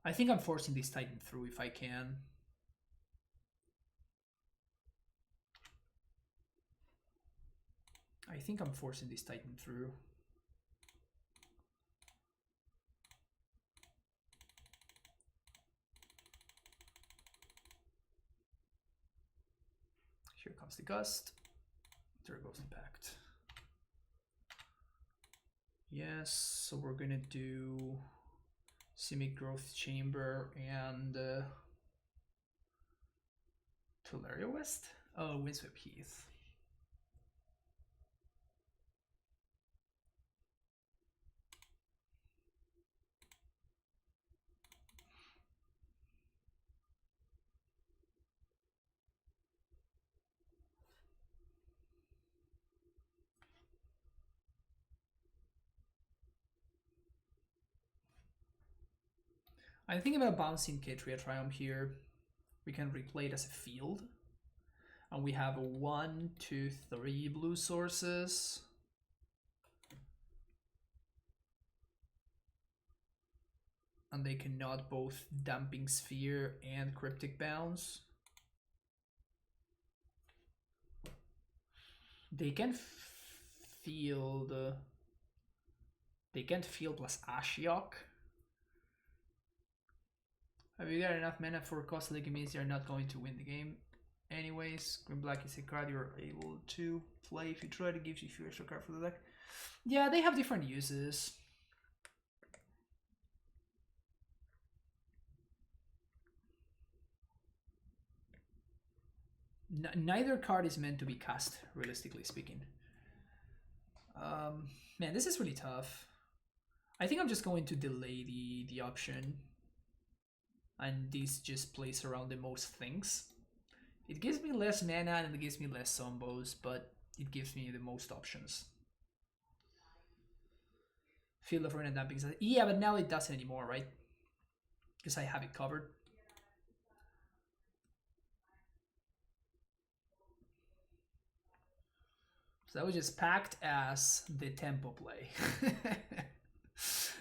I think I'm forcing this Titan through if I can. I think I'm forcing this Titan through. Here comes the Gust. There goes the Pact. Yes, so we're gonna do Simic Growth Chamber and Tularia West? Oh, Windswept Heath. I'm thinking about bouncing Ketria Triumph here. We can replay it as a field. And we have 1, 2, 3 blue sources. And they cannot both Damping Sphere and Cryptic Bounce. They can field. They can't field plus Ashiok. Have you got enough mana for costly? It means you're not going to win the game. Anyways, Green Black is a card you're able to play if you try to give you a few extra cards for the deck. Yeah, they have different uses. Neither card is meant to be cast, realistically speaking. Man, this is really tough. I think I'm just going to delay the option. And this just plays around the most things. It gives me less mana and it gives me less zombos, but it gives me the most options. Field of Ruin and Damping. Yeah, but now it doesn't anymore, right? Because I have it covered. So that was just packed as the tempo play.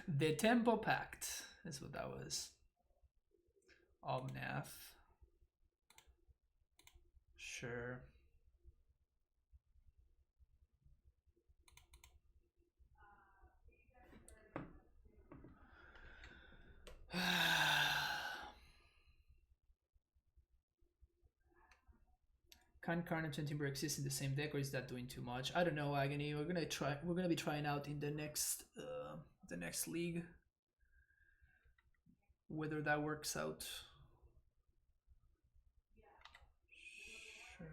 The tempo pact is what that was. Omnath. Sure. Can Karn and Timber exist in the same deck, or is that doing too much? I don't know, Agony. We're gonna be trying out in the next league whether that works out. Sure.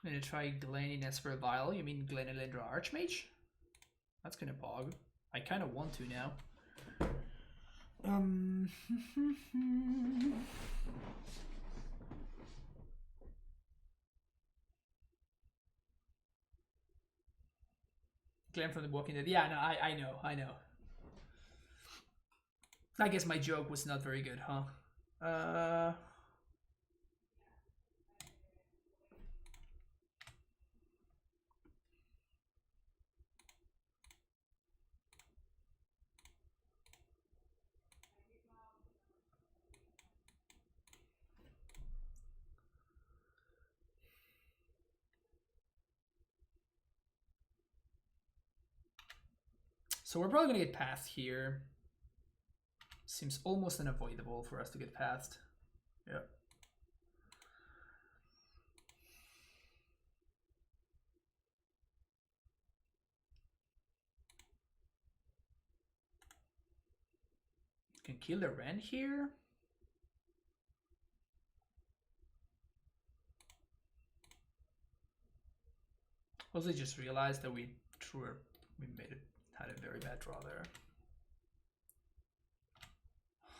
I'm gonna try Glen in Esper Vial. You mean Glen Elendra Archmage? That's gonna pog. I kind of want to now. Glen from the Walking Dead. Yeah, no, I know. I guess my joke was not very good, huh? So we're probably gonna get past here. Seems almost unavoidable for us to get past. Yeah. Can kill the Ren here. Also just realized that we had a very bad draw there.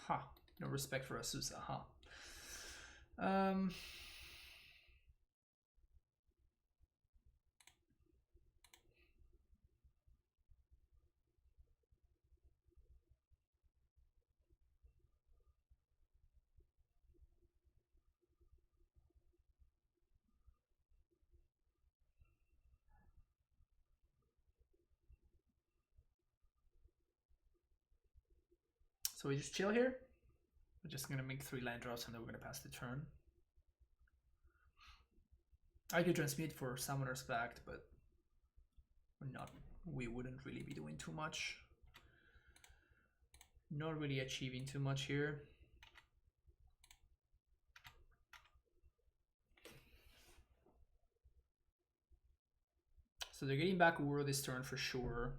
Huh. No respect for Asusa, huh? So we just chill here. We're just gonna make 3 land drops and then we're gonna pass the turn. I could transmute for Summoner's Pact, but we wouldn't really be doing too much. Not really achieving too much here. So they're getting back Uro this turn for sure.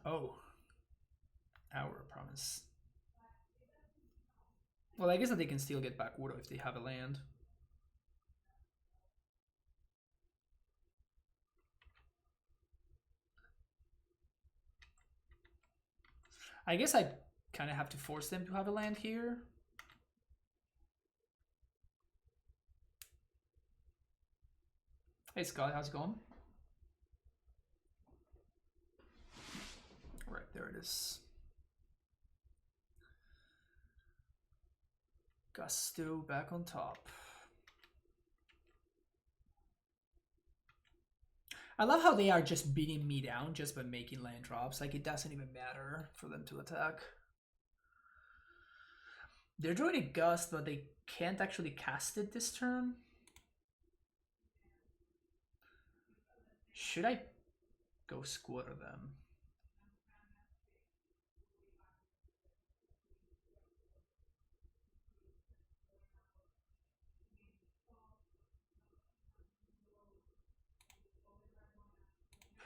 Oh. Our promise. Well, I guess that they can still get back Uro if they have a land. I guess I kind of have to force them to have a land here. Hey Scott, how's it going? Right, there it is. Gusto back on top. I love how they are just beating me down just by making land drops. Like, it doesn't even matter for them to attack. They're drawing a Gust, but they can't actually cast it this turn. Should I go Squatter them?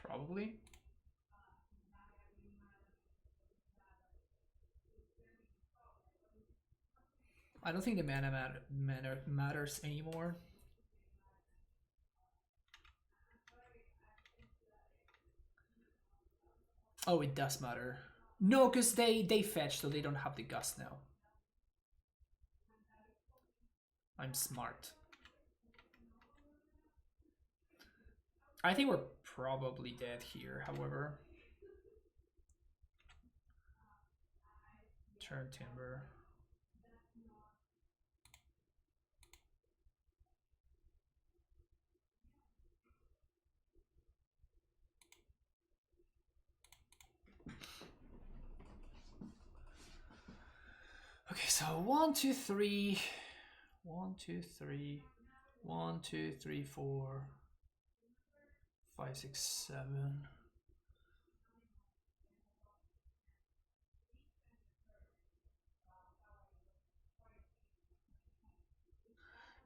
Probably. I don't think the mana matters anymore. Oh, it does matter. No, because they fetch, so they don't have the Gust now. I'm smart. I think we're probably dead here, however. Turn Timber. So 1, 2, 3, 1, 2, 3, 1, 2, 3, 4, 5, 6, 7.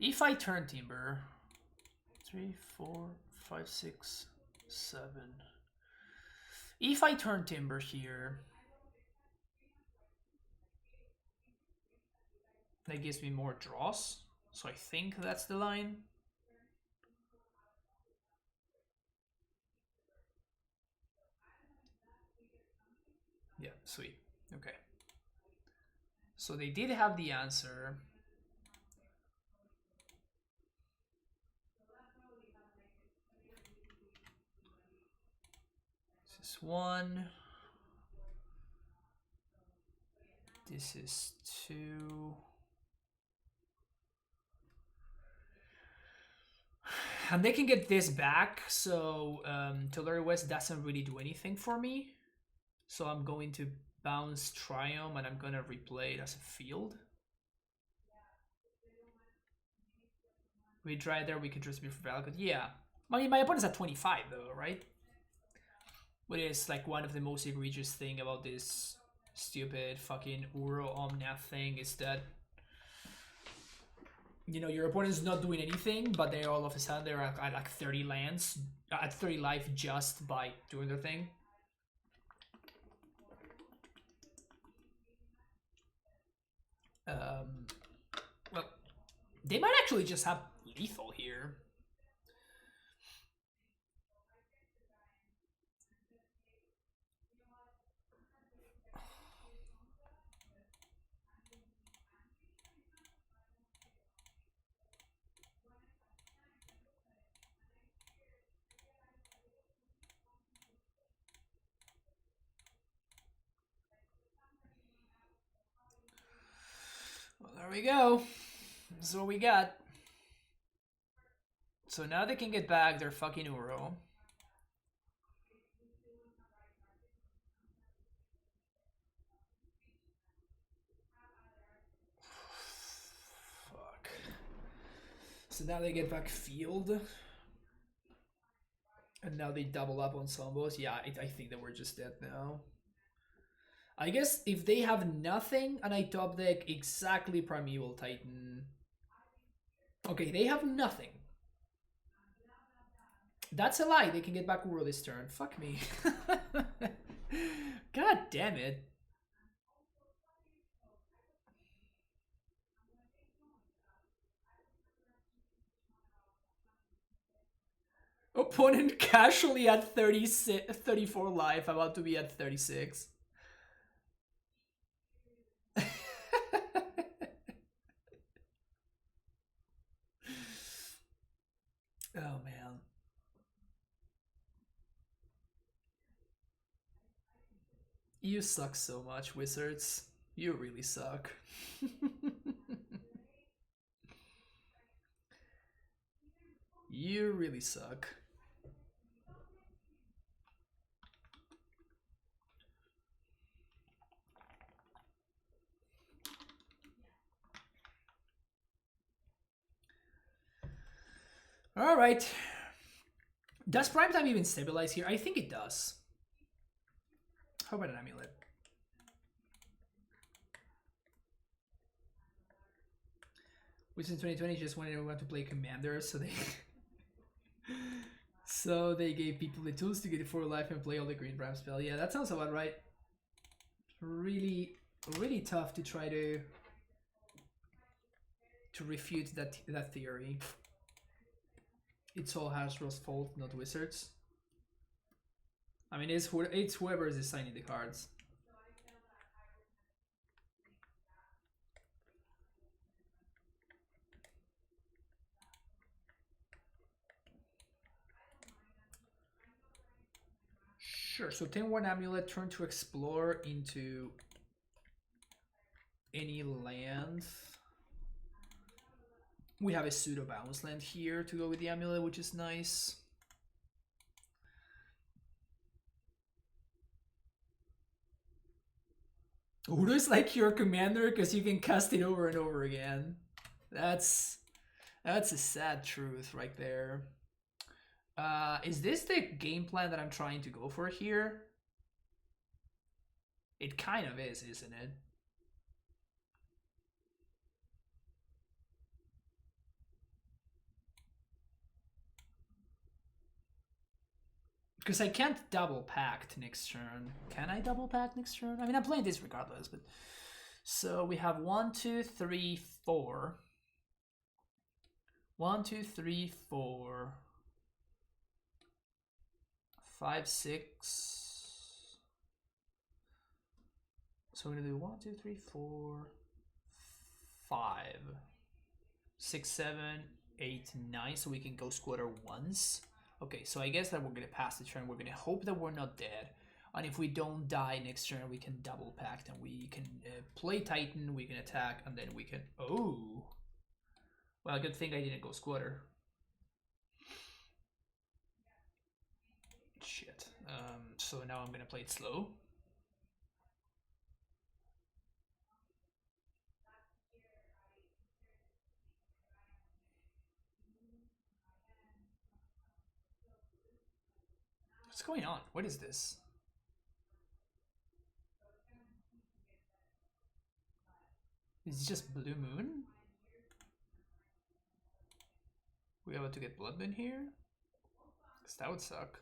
If I turn timber, 3, 4, 5, 6, 7. If I turn timber here, that gives me more draws. So I think that's the line. Yeah, sweet. Okay. So they did have the answer. This is 1. This is 2. And they can get this back, so Tulare West doesn't really do anything for me. So I'm going to bounce Triumph and I'm going to replay it as a field. We try there, we could just be for value. Yeah. I mean, my opponent's at 25 though, right? What is like one of the most egregious thing about this stupid fucking Uro Omnath thing is that, you know, your opponent's not doing anything, but they all of a sudden they're at like 30 lands, at 30 life just by doing their thing. Well, they might actually just have lethal here. Well, there we go. This is what we got. So now they can get back their fucking Uro. Fuck. So now they get back field. And now they double up on Sombos. Yeah, I think that we're just dead now. I guess if they have nothing and I top deck exactly Primeval Titan. Okay, they have nothing. That's a lie. They can get back Uro this turn. Fuck me. God damn it. Opponent casually at 34 life, about to be at 36. Oh man. You suck so much, Wizards. You really suck. You really suck. All right. Does Primetime even stabilize here? I think it does. How about an Amulet? Which in 2020 just wanted everyone to play Commander, so they gave people the tools to get it for life and play all the green Bram spell. Yeah, that sounds about right. Really, really tough to try to refute that theory. It's all Hasbro's fault, not Wizards. I mean, it's whoever is designing the cards. Sure, so 10-1 Amulet, turn to explore into any land. We have a pseudo bounce land here to go with the Amulet, which is nice. Udo's like your commander because you can cast it over and over again. That's a sad truth right there. Is this the game plan that I'm trying to go for here? It kind of is, isn't it? Because I can't double pact next turn. Can I double pact next turn? I mean, I'm playing this regardless, but... So we have 1, 2, 3, 4. 1, 2, 3, 4. 5, 6. So we're gonna do 1, 2, 3, 4, 5, 6, 7, 8, 9. So we can go squatter once. Okay, so I guess that we're gonna pass the turn. We're gonna hope that we're not dead. And if we don't die next turn, we can double pact and we can play Titan, we can attack, and then we can... Oh! Well, good thing I didn't go squatter. Shit. So now I'm gonna play it slow. What's going on? What is this? Is it just Blue Moon? We about to get Bloodmoon here? Because that would suck.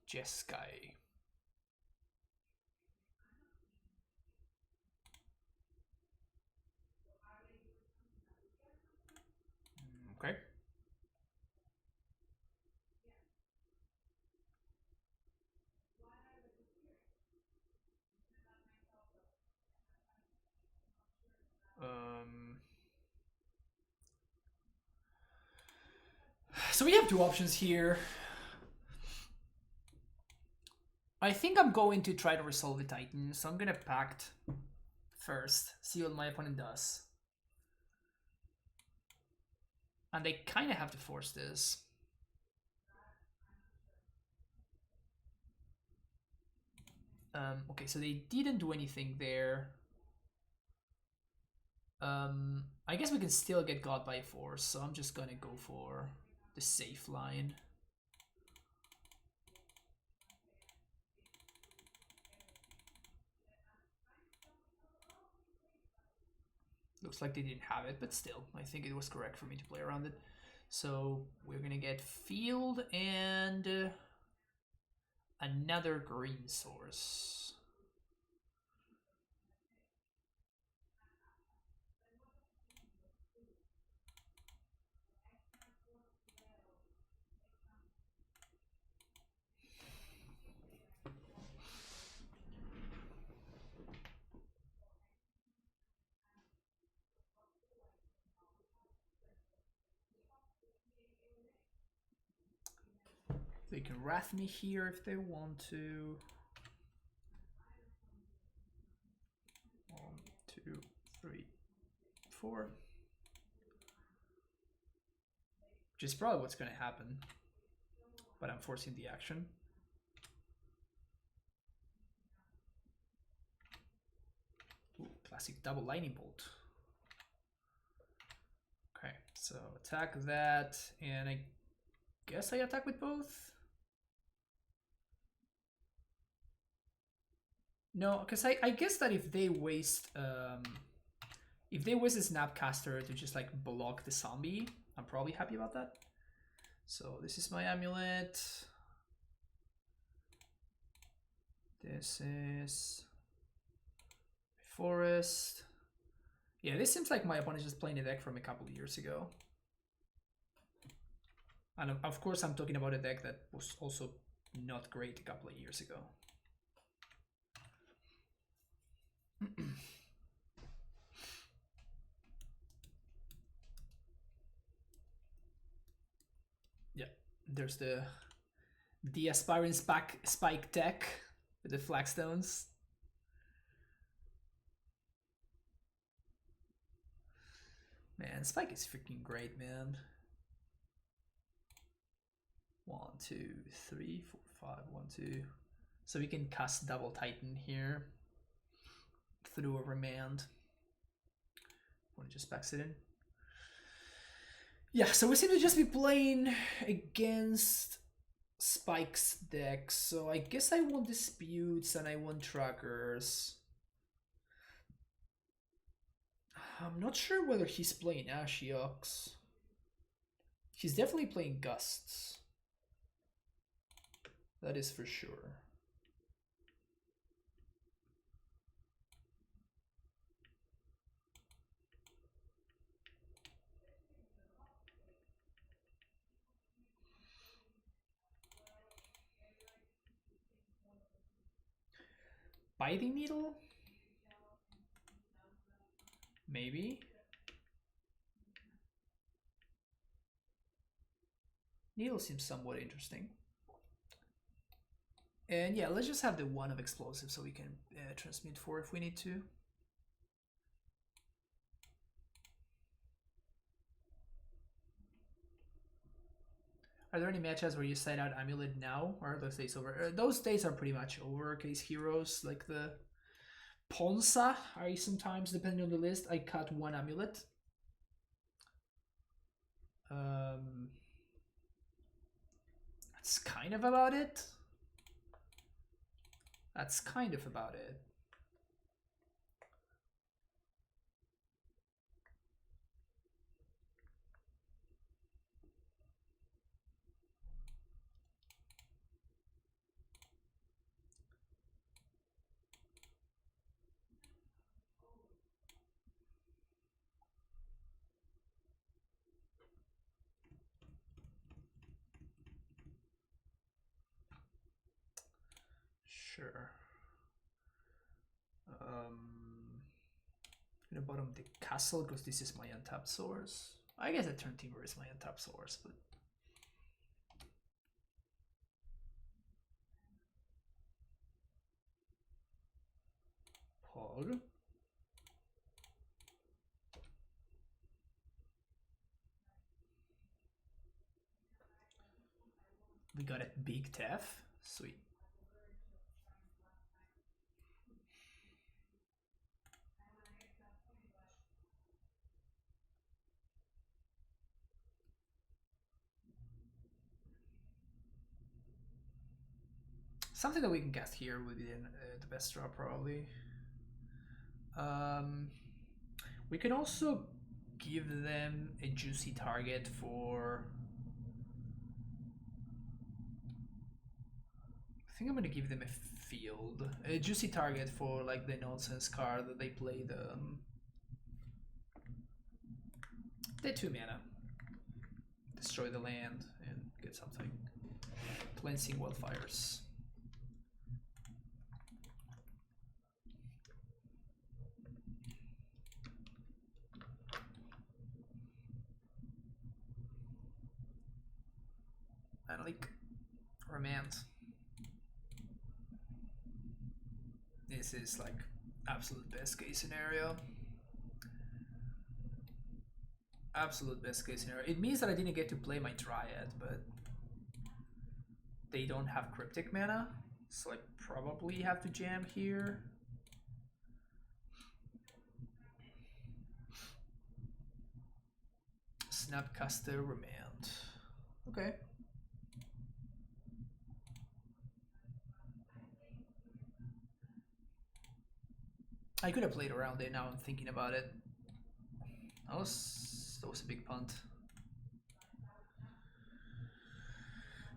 Jeskai. Okay. So we have two options here. I think I'm going to try to resolve the Titan, so I'm gonna pact first, see what my opponent does. And they kind of have to force this. Okay, so they didn't do anything there. I guess we can still get God by force, so I'm just gonna go for the safe line. Looks like they didn't have it, but still, I think it was correct for me to play around it. So we're gonna get field and another green source. They can wrath me here if they want to. 1, 2, 3, 4. Which is probably what's going to happen. But I'm forcing the action. Ooh, classic double lightning bolt. Okay, so attack that, and I guess I attack with both. No, because I guess that if they waste a Snapcaster to just like block the zombie, I'm probably happy about that. So this is my amulet. This is forest. Yeah, this seems like my opponent is just playing a deck from a couple of years ago. And of course I'm talking about a deck that was also not great a couple of years ago. Yeah, there's the aspiring spike deck with the Flagstones. Man, Spike is freaking great, man. 1, 2, 3, 4, 5, 1, 2. So we can cast double Titan here. through a remand. Want to just packs it in. Yeah, so we seem to just be playing against Spike's deck, so I guess I want disputes and I want trackers. I'm not sure whether he's playing Ashiox. He's definitely playing Gusts. That is for sure. Biting Needle? Maybe. Needle seems somewhat interesting. And yeah, let's just have the one of explosive so we can transmute 4 if we need to. Are there any matches where you side out AmuLIT now, or are those days over? Those days are pretty much over. Case heroes like the Ponza, I sometimes, depending on the list, I cut one AmuLIT. That's kind of about it. That's kind of about it. Sure. In the bottom of the castle, because this is my untapped source. I guess the turn timber is my untapped source, but Pog. We got a big Tef. Sweet. Something that we can cast here would be the best draw, probably. We could also give them a juicy target for... I think I'm gonna give them a field. A juicy target for like the nonsense card that they play, the 2 mana. Destroy the land and get something. Cleansing Wildfires. Like Remand. This is like absolute best case scenario. Absolute best case scenario. It means that I didn't get to play my Dryad, but they don't have Cryptic mana, so I probably have to jam here. Snapcaster Remand. Okay. I could have played around it, now I'm thinking about it. That was a big punt.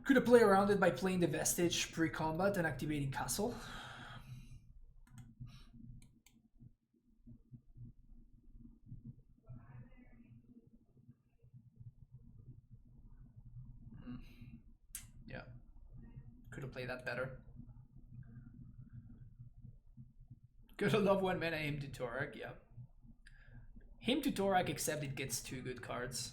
Could have played around it by playing the Vestige pre-combat and activating Castle. Yeah. Could have played that better. Gotta love 1 mana Hymn to Torak, yeah. Hymn to Torak, except it gets 2 good cards.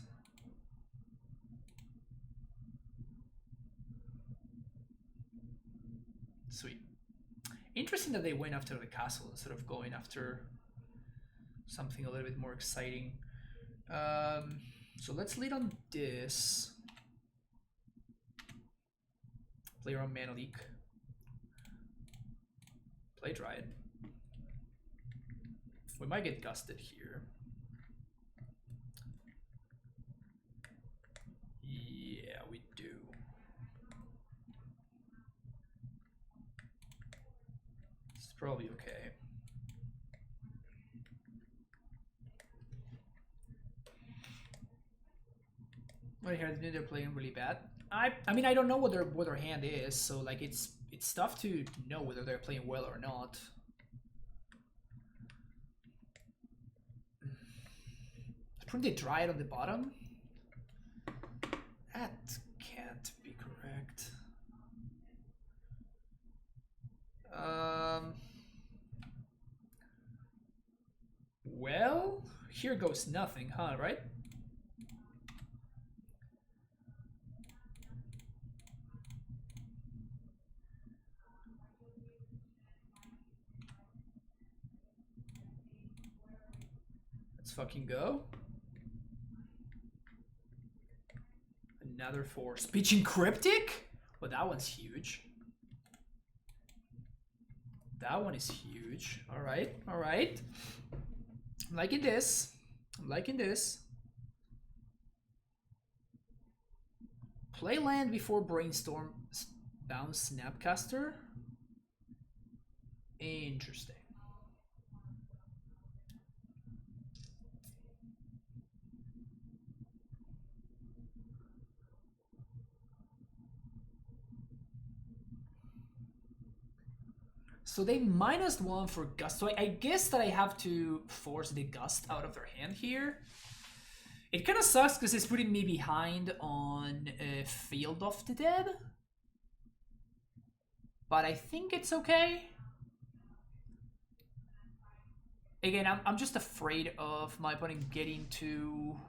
Sweet. Interesting that they went after the castle instead of going after something a little bit more exciting. So let's lead on this. Play around Mana Leak. Play Dryad. We might get gusted here. Yeah, we do. It's probably okay. Right here, they're playing really bad. I mean, I don't know what their hand is, so like it's tough to know whether they're playing well or not. Put the Dryad on the bottom. That can't be correct. Well, here goes nothing, huh? Right? Let's fucking go. Another 4. Speech Cryptic? Well, that one's huge. That one is huge. Alright, alright. I'm liking this. I'm liking this. Play land before Brainstorm bounce Snapcaster. Interesting. So they -1 for Gust. So I guess that I have to force the Gust out of their hand here. It kind of sucks because it's putting me behind on Field of the Dead. But I think it's okay. Again, I'm just afraid of my opponent getting to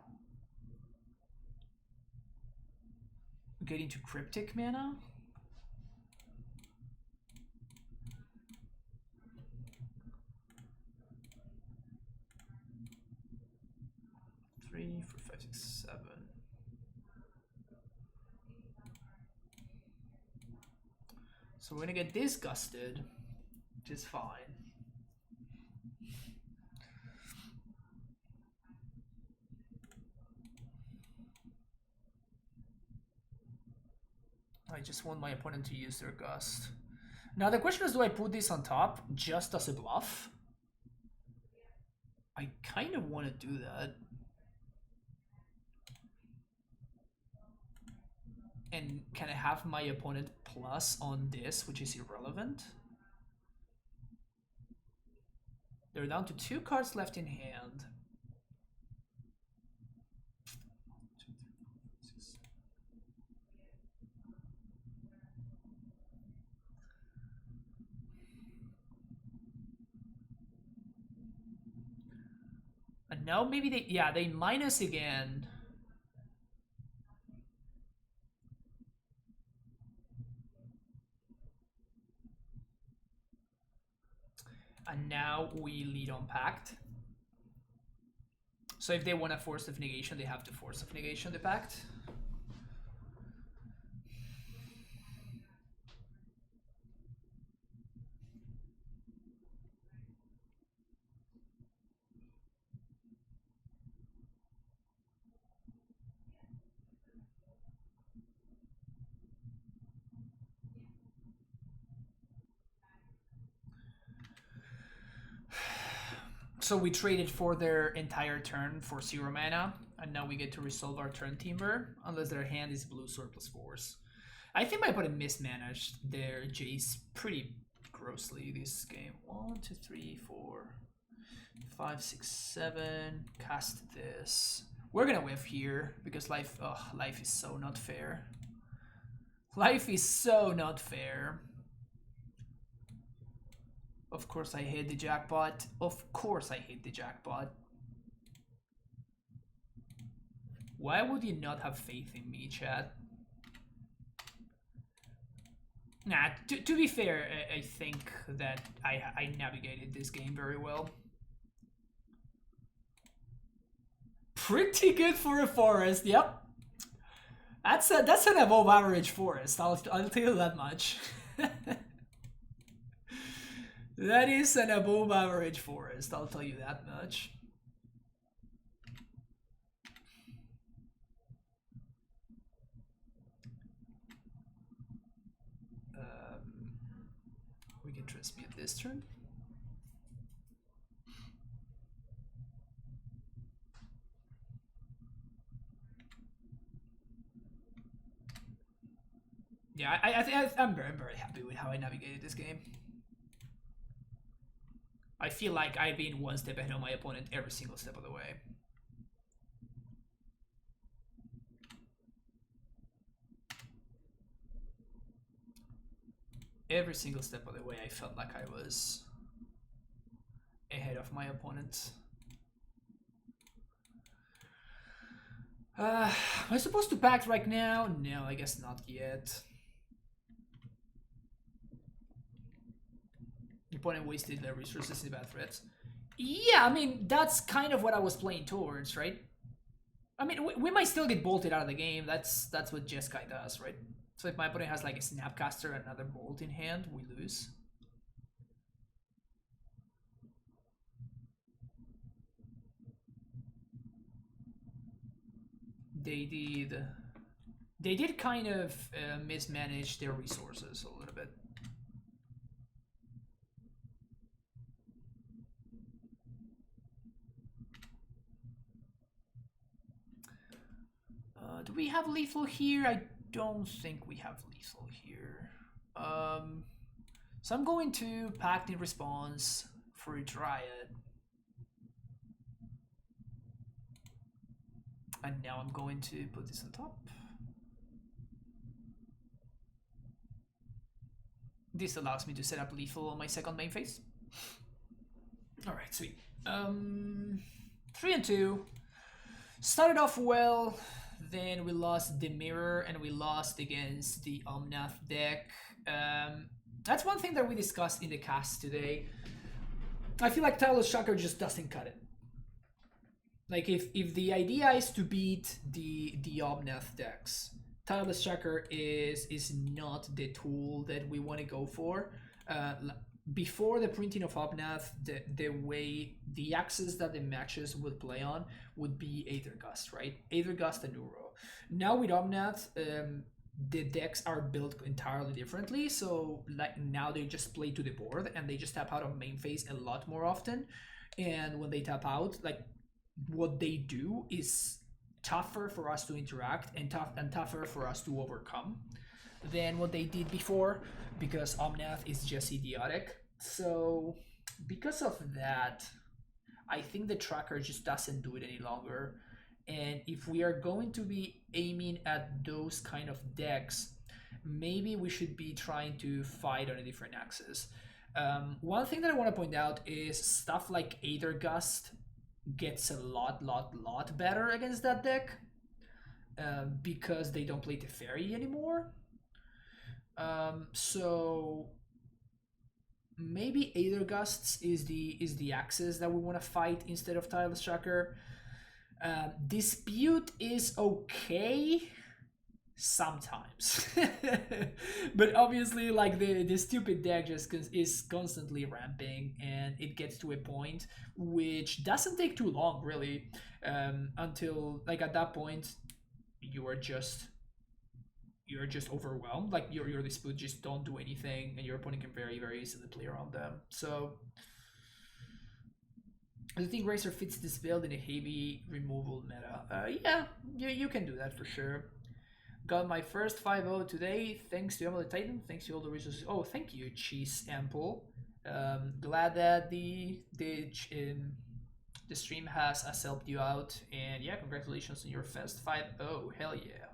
Cryptic mana. For 5, 6, 7. So we're gonna get disgusted, which is fine. I just want my opponent to use their gust. Now the question is, do I put this on top just as a bluff? I kind of want to do that. And can I have my opponent plus on this, which is irrelevant? They're down to 2 cards left in hand. And now maybe they minus again. And now we lead on Pact. So if they want a Force of Negation, they have to Force of Negation the Pact. So we traded for their entire turn for 0 mana, and now we get to resolve our turn Timber, unless their hand is blue surplus force. I think my opponent mismanaged their Jace pretty grossly this game. 1, 2, 3, 4, 5, 6, 7. Cast this. We're gonna whiff here because life is so not fair. Life is so not fair. Of course I hate the jackpot. Of course I hate the jackpot. Why would you not have faith in me, chat? Nah, to be fair, I think that I navigated this game very well. Pretty good for a forest, yep. That's an above average forest, I'll tell you that much. That is an above average forest, I'll tell you that much. We can transmute this turn. Yeah, I'm very happy with how I navigated this game. I feel like I've been one step ahead of my opponent every single step of the way. Every single step of the way I felt like I was ahead of my opponent. Am I supposed to pack right now? No, I guess not yet. Your opponent wasted their resources in bad threats. Yeah, I mean, that's kind of what I was playing towards, right? I mean, we might still get bolted out of the game. That's what Jeskai does, right? So if my opponent has like a Snapcaster and another bolt in hand, we lose. They did kind of mismanage their resources a little bit. Do we have lethal here? I don't think we have lethal here. So I'm going to Pact in response for a Dryad. And now I'm going to put this on top. This allows me to set up lethal on my second main phase. Alright, sweet. 3 and 2. Started off well. Then we lost the mirror and we lost against the Omnath deck. That's one thing that we discussed in the cast today. I feel like Untitled Chapter just doesn't cut it. Like if the idea is to beat the Omnath decks, Untitled Chapter is not the tool that we want to go for. Before the printing of Omnath, the way the axis that the matches would play on would be Aethergust, right? Aethergust and Uro. Now with Omnath, the decks are built entirely differently. So like now they just play to the board and they just tap out of main phase a lot more often. And when they tap out, like what they do is tougher for us to interact and tougher for us to overcome than what they did before, because Omnath is just idiotic. So because of that, I think the tracker just doesn't do it any longer. And if we are going to be aiming at those kind of decks, maybe we should be trying to fight on a different axis. One thing that I want to point out is stuff like Aethergust gets a lot better against that deck because they don't play Teferi anymore. So maybe Aethergusts is the axis that we want to fight instead of Untitled Chapter. Dispute is okay sometimes, but obviously like the stupid deck just is constantly ramping, and it gets to a point which doesn't take too long really, until like at that point you're just overwhelmed. Like your dispute just don't do anything, and your opponent can very easily play around them. So I think Racer fits this build in a heavy removal meta. Yeah, you can do that for sure. Got my first 5-0 today, thanks to AmuLIT Titan, thanks to all the resources. Oh, thank you, Cheese Ample. Glad that the stream has helped you out, and yeah, congratulations on your first 5-0. Hell yeah.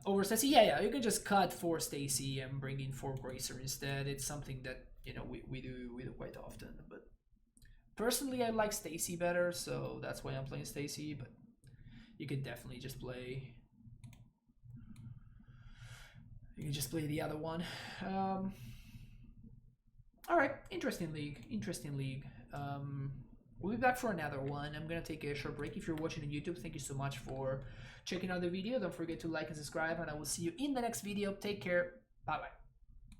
Over Stacy, yeah, you can just cut 4 Stacy and bring in 4 Gracer instead. It's something that we do quite often. But personally, I like Stacy better, so that's why I'm playing Stacy. But you could definitely just play. You can just play the other one. All right, interesting league. We'll be back for another one. I'm gonna take a short break. If you're watching on YouTube, thank you so much for checking out the video. Don't forget to like and subscribe, and I will see you in the next video. Take care. Bye bye.